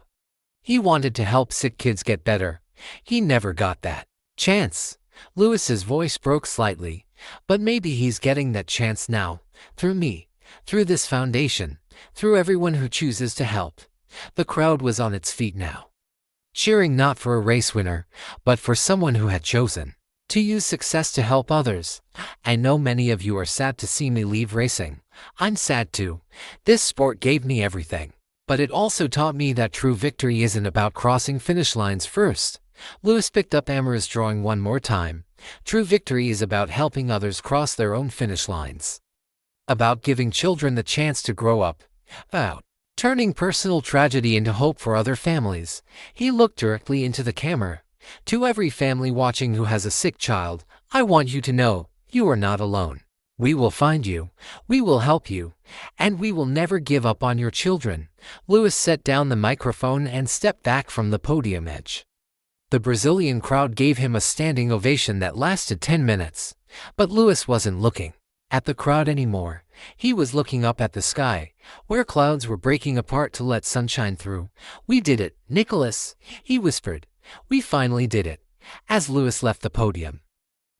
Speaker 1: He wanted to help sick kids get better. He never got that chance. Lewis's voice broke slightly, but maybe he's getting that chance now, through me, through this foundation, through everyone who chooses to help. The crowd was on its feet now, cheering not for a race winner, but for someone who had chosen to use success to help others. I know many of you are sad to see me leave racing. I'm sad too. This sport gave me everything, but it also taught me that true victory isn't about crossing finish lines first. Lewis picked up Amara's drawing one more time. True victory is about helping others cross their own finish lines. About giving children the chance to grow up. About turning personal tragedy into hope for other families. He looked directly into the camera. To every family watching who has a sick child, I want you to know, you are not alone. We will find you, we will help you, and we will never give up on your children. Lewis set down the microphone and stepped back from the podium edge. The Brazilian crowd gave him a standing ovation that lasted 10 minutes. But Lewis wasn't looking at the crowd anymore. He was looking up at the sky, where clouds were breaking apart to let sunshine through. We did it, Nicholas, he whispered. We finally did it. As Lewis left the podium,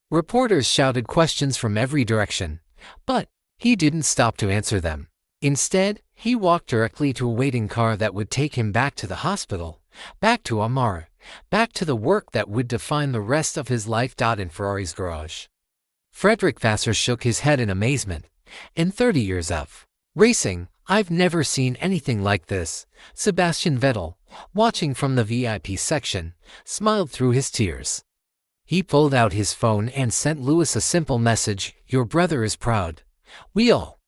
Speaker 1: reporters shouted questions from every direction, but he didn't stop to answer them. Instead, he walked directly to a waiting car that would take him back to the hospital, back to Amara, back to the work that would define the rest of his life. In Ferrari's garage, Frederick Vasseur shook his head in amazement. In 30 years of racing, I've never seen anything like this. Sebastian Vettel, watching from the VIP section, smiled through his tears. He pulled out his phone and sent Lewis a simple message: "Your brother is proud. We all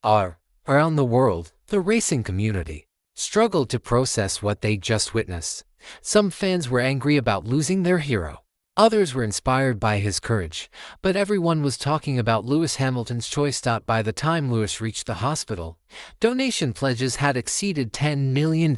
Speaker 1: are." Around the world, the racing community struggled to process what they just witnessed. Some fans were angry about losing their hero. Others were inspired by his courage, but everyone was talking about Lewis Hamilton's choice. By the time Lewis reached the hospital, donation pledges had exceeded $10 million.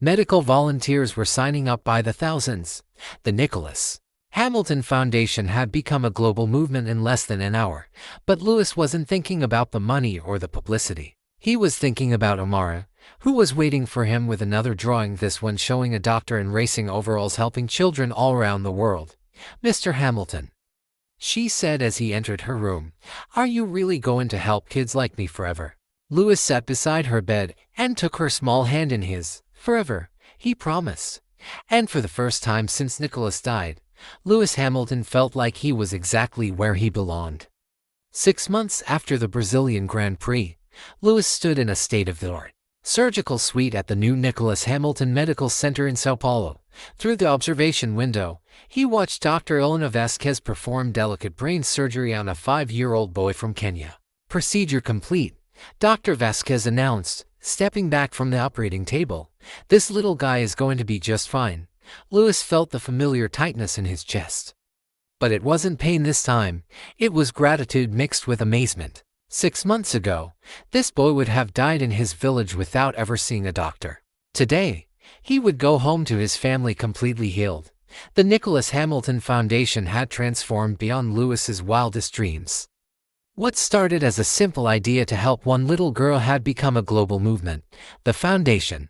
Speaker 1: Medical volunteers were signing up by the thousands. The Nicholas Hamilton Foundation had become a global movement in less than an hour, but Lewis wasn't thinking about the money or the publicity. He was thinking about Amara, who was waiting for him with another drawing, this one showing a doctor in racing overalls helping children all around the world. "Mr. Hamilton," she said as he entered her room, "are you really going to help kids like me forever?" Lewis sat beside her bed and took her small hand in his. "Forever," he promised. And for the first time since Nicholas died, Lewis Hamilton felt like he was exactly where he belonged. 6 months after the Brazilian Grand Prix, Lewis stood in a state-of-the-art surgical suite at the new Nicholas Hamilton Medical Center in Sao Paulo. Through the observation window, he watched Dr. Ilona Vasquez perform delicate brain surgery on a 5-year-old boy from Kenya. "Procedure complete," Dr. Vasquez announced, stepping back from the operating table. "This little guy is going to be just fine." Lewis felt the familiar tightness in his chest. But it wasn't pain this time. It was gratitude mixed with amazement. 6 months ago, this boy would have died in his village without ever seeing a doctor. Today, he would go home to his family completely healed. The Nicholas Hamilton Foundation had transformed beyond Lewis's wildest dreams. What started as a simple idea to help one little girl had become a global movement. The foundation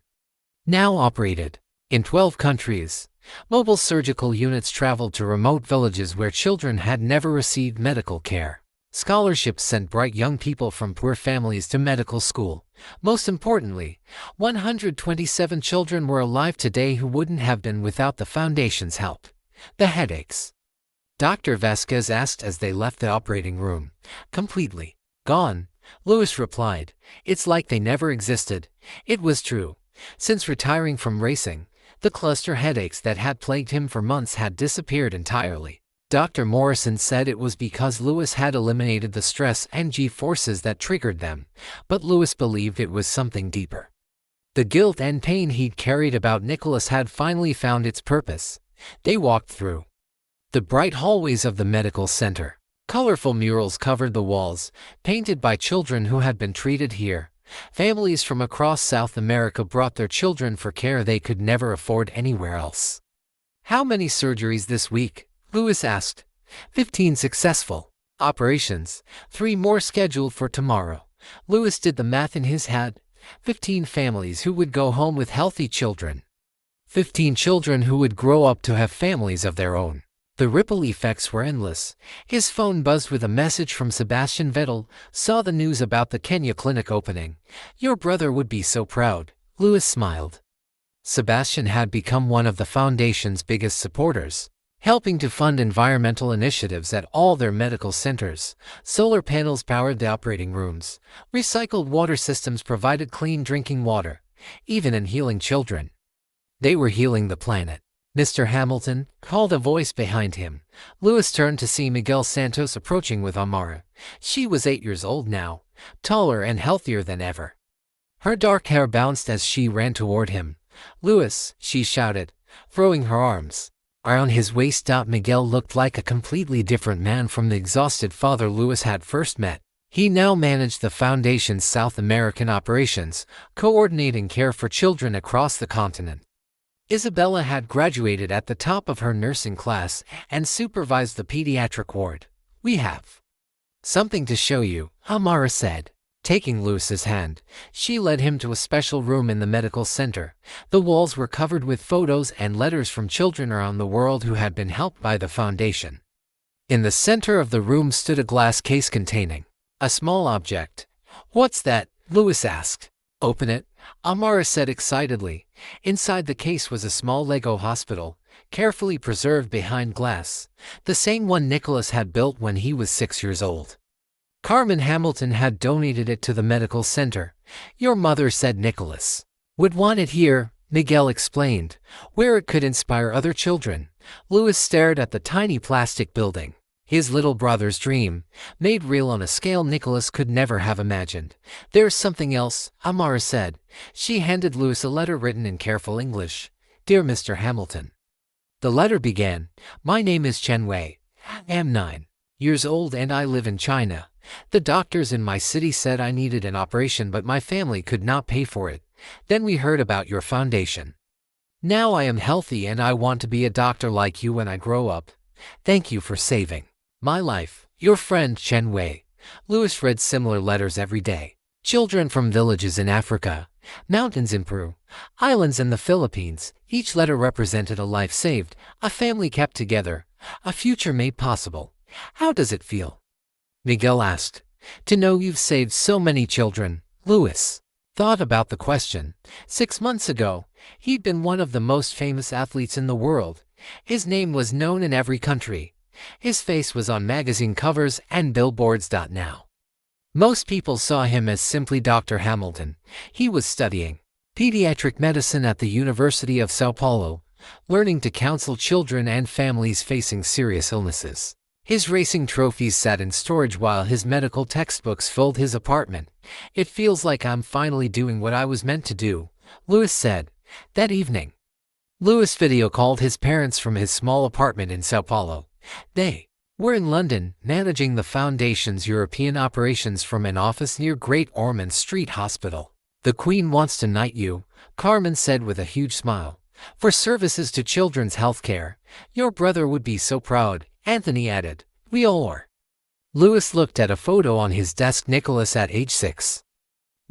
Speaker 1: now operated in 12 countries. Mobile surgical units traveled to remote villages where children had never received medical care. Scholarships sent bright young people from poor families to medical school. Most importantly, 127 children were alive today who wouldn't have been without the foundation's help. "The headaches?" Dr. Vasquez asked as they left the operating room. "Completely gone," Lewis replied. "It's like they never existed." It was true. Since retiring from racing, the cluster headaches that had plagued him for months had disappeared entirely. Dr. Morrison said it was because Lewis had eliminated the stress and G-forces that triggered them, but Lewis believed it was something deeper. The guilt and pain he'd carried about Nicholas had finally found its purpose. They walked through the bright hallways of the medical center. Colorful murals covered the walls, painted by children who had been treated here. Families from across South America brought their children for care they could never afford anywhere else. "How many surgeries this week?" Lewis asked. 15 successful operations, 3 more scheduled for tomorrow. Lewis did the math in his head. 15 families who would go home with healthy children. 15 children who would grow up to have families of their own. The ripple effects were endless. His phone buzzed with a message from Sebastian Vettel. "Saw the news about the Kenya clinic opening. Your brother would be so proud." Lewis smiled. Sebastian had become one of the foundation's biggest supporters, helping to fund environmental initiatives at all their medical centers. Solar panels powered the operating rooms. Recycled water systems provided clean drinking water. Even in healing children, they were healing the planet. "Mr. Hamilton," called a voice behind him. Lewis turned to see Miguel Santos approaching with Amara. She was 8 years old now, taller and healthier than ever. Her dark hair bounced as she ran toward him. "Lewis," she shouted, throwing her arms around his waist. Miguel looked like a completely different man from the exhausted father Lewis had first met. He now managed the foundation's South American operations, coordinating care for children across the continent. Isabella had graduated at the top of her nursing class and supervised the pediatric ward. "We have something to show you," Amara said. Taking Lewis's hand, she led him to a special room in the medical center. The walls were covered with photos and letters from children around the world who had been helped by the foundation. In the center of the room stood a glass case containing a small object. "What's that?" Lewis asked. "Open it," Amara said excitedly. Inside the case was a small Lego hospital, carefully preserved behind glass, the same one Nicholas had built when he was 6 years old. Carmen Hamilton had donated it to the medical center. Your mother said Nicholas would want it here, Miguel explained, where it could inspire other children. Louis stared at the tiny plastic building. His little brother's dream, made real on a scale Nicholas could never have imagined. There's something else, Amara said. She handed Louis a letter written in careful English. Dear Mr. Hamilton. The letter began, My name is Chen Wei. I am 9 years old and I live in China. The doctors in my city said I needed an operation but my family could not pay for it. Then we heard about your foundation. Now I am healthy and I want to be a doctor like you when I grow up. Thank you for saving my life. Your friend Chen Wei. Louis read similar letters every day. Children from villages in Africa, mountains in Peru, islands in the Philippines. Each letter represented a life saved, a family kept together, a future made possible. How does it feel? Miguel asked. To know you've saved so many children. Louis thought about the question. 6 months ago, he'd been one of the most famous athletes in the world. His name was known in every country. His face was on magazine covers and billboards. Now, most people saw him as simply Dr. Hamilton. He was studying pediatric medicine at the University of Sao Paulo, learning to counsel children and families facing serious illnesses. His racing trophies sat in storage while his medical textbooks filled his apartment. It feels like I'm finally doing what I was meant to do, Louis said. That evening, Louis video called his parents from his small apartment in Sao Paulo. They were in London, managing the Foundation's European operations from an office near Great Ormond Street Hospital. The Queen wants to knight you, Carmen said with a huge smile, for services to children's health care. Your brother would be so proud, Anthony added. We all are. Louis looked at a photo on his desk. Nicholas at age 6.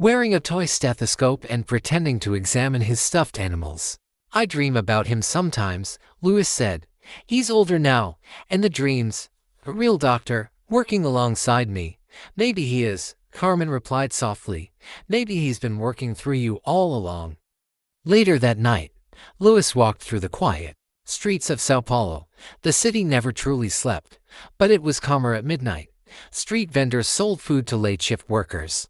Speaker 1: Wearing a toy stethoscope and pretending to examine his stuffed animals. I dream about him sometimes, Louis said. He's older now, and the dreams, a real doctor, working alongside me. Maybe he is, Carmen replied softly. Maybe he's been working through you all along. Later that night, Louis walked through the quiet streets of Sao Paulo. The city never truly slept, but it was calmer at midnight. Street vendors sold food to late shift workers.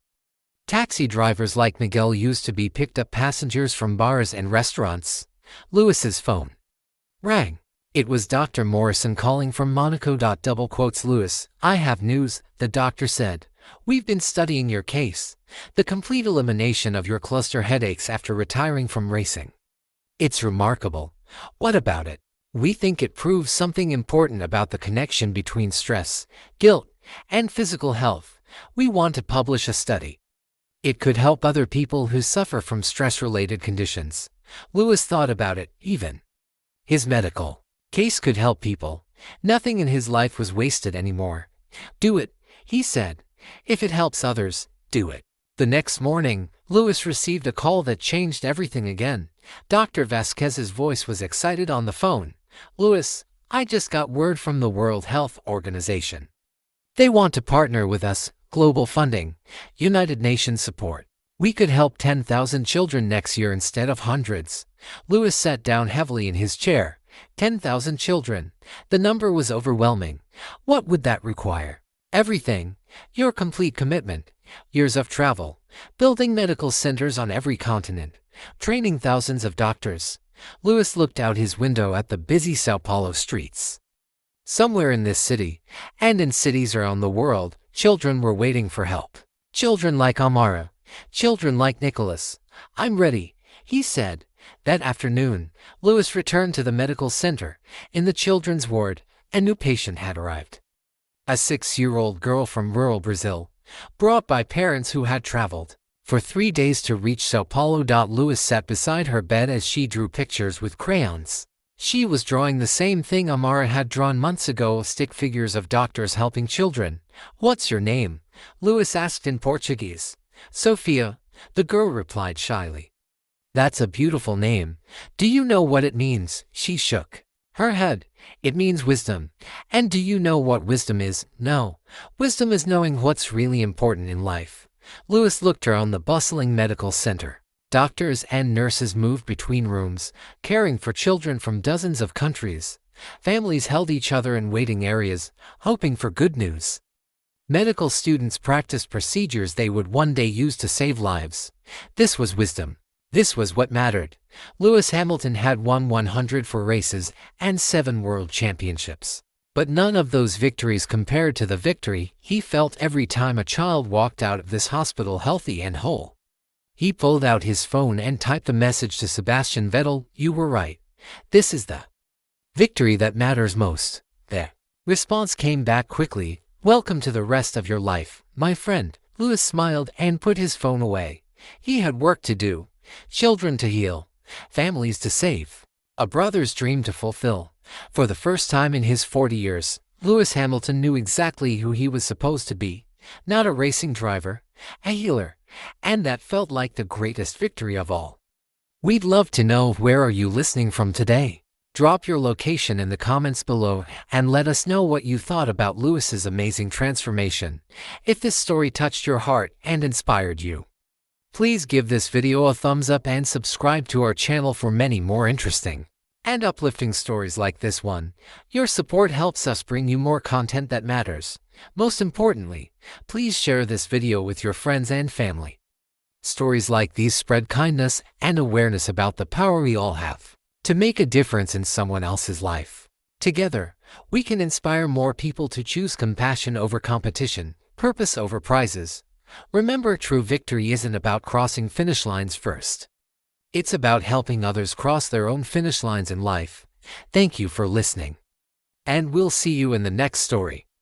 Speaker 1: Taxi drivers like Miguel used to be picked up passengers from bars and restaurants. Louis's phone rang. It was Dr. Morrison calling from Monaco. Louis, I have news, the doctor said. We've been studying your case. The complete elimination of your cluster headaches after retiring from racing. It's remarkable. What about it? We think it proves something important about the connection between stress, guilt, and physical health. We want to publish a study. It could help other people who suffer from stress-related conditions. Louis thought about it, even his medical case could help people. Nothing in his life was wasted anymore. Do it, he said. If it helps others, do it. The next morning, Louis received a call that changed everything again. Dr. Vasquez's voice was excited on the phone. Louis, I just got word from the World Health Organization. They want to partner with us, global funding, United Nations support. We could help 10,000 children next year instead of hundreds. Louis sat down heavily in his chair. 10,000 children. The number was overwhelming. What would that require? Everything. Your complete commitment. Years of travel. Building medical centers on every continent. Training thousands of doctors. Louis looked out his window at the busy Sao Paulo streets. Somewhere in this city, and in cities around the world, children were waiting for help. Children like Amara. Children like Nicholas. I'm ready, he said. That afternoon, Louis returned to the medical center. In the children's ward, a new patient had arrived. A 6-year-old girl from rural Brazil, brought by parents who had traveled for 3 days to reach Sao Paulo. Louis sat beside her bed as she drew pictures with crayons. She was drawing the same thing Amara had drawn months ago, stick figures of doctors helping children. What's your name? Louis asked in Portuguese. Sophia, the girl replied shyly. That's a beautiful name. Do you know what it means? She shook her head. It means wisdom. And do you know what wisdom is? No. Wisdom is knowing what's really important in life. Louis looked around the bustling medical center. Doctors and nurses moved between rooms, caring for children from dozens of countries. Families held each other in waiting areas, hoping for good news. Medical students practiced procedures they would one day use to save lives. This was wisdom. This was what mattered. Lewis Hamilton had won 104 races and 7 world championships. But none of those victories compared to the victory he felt every time a child walked out of this hospital healthy and whole. He pulled out his phone and typed a message to Sebastian Vettel, "You were right. This is the victory that matters most." The response came back quickly, "Welcome to the rest of your life, my friend." Lewis smiled and put his phone away. He had work to do, children to heal, families to save, a brother's dream to fulfill. For the first time in his 40 years, Lewis Hamilton knew exactly who he was supposed to be, not a racing driver, a healer, and that felt like the greatest victory of all. We'd love to know, where are you listening from today? Drop your location in the comments below and let us know what you thought about Lewis's amazing transformation. If this story touched your heart and inspired you, please give this video a thumbs up and subscribe to our channel for many more interesting and uplifting stories like this one. Your support helps us bring you more content that matters. Most importantly, please share this video with your friends and family. Stories like these spread kindness and awareness about the power we all have to make a difference in someone else's life. Together, we can inspire more people to choose compassion over competition, purpose over prizes. Remember, true victory isn't about crossing finish lines first. It's about helping others cross their own finish lines in life. Thank you for listening, and we'll see you in the next story.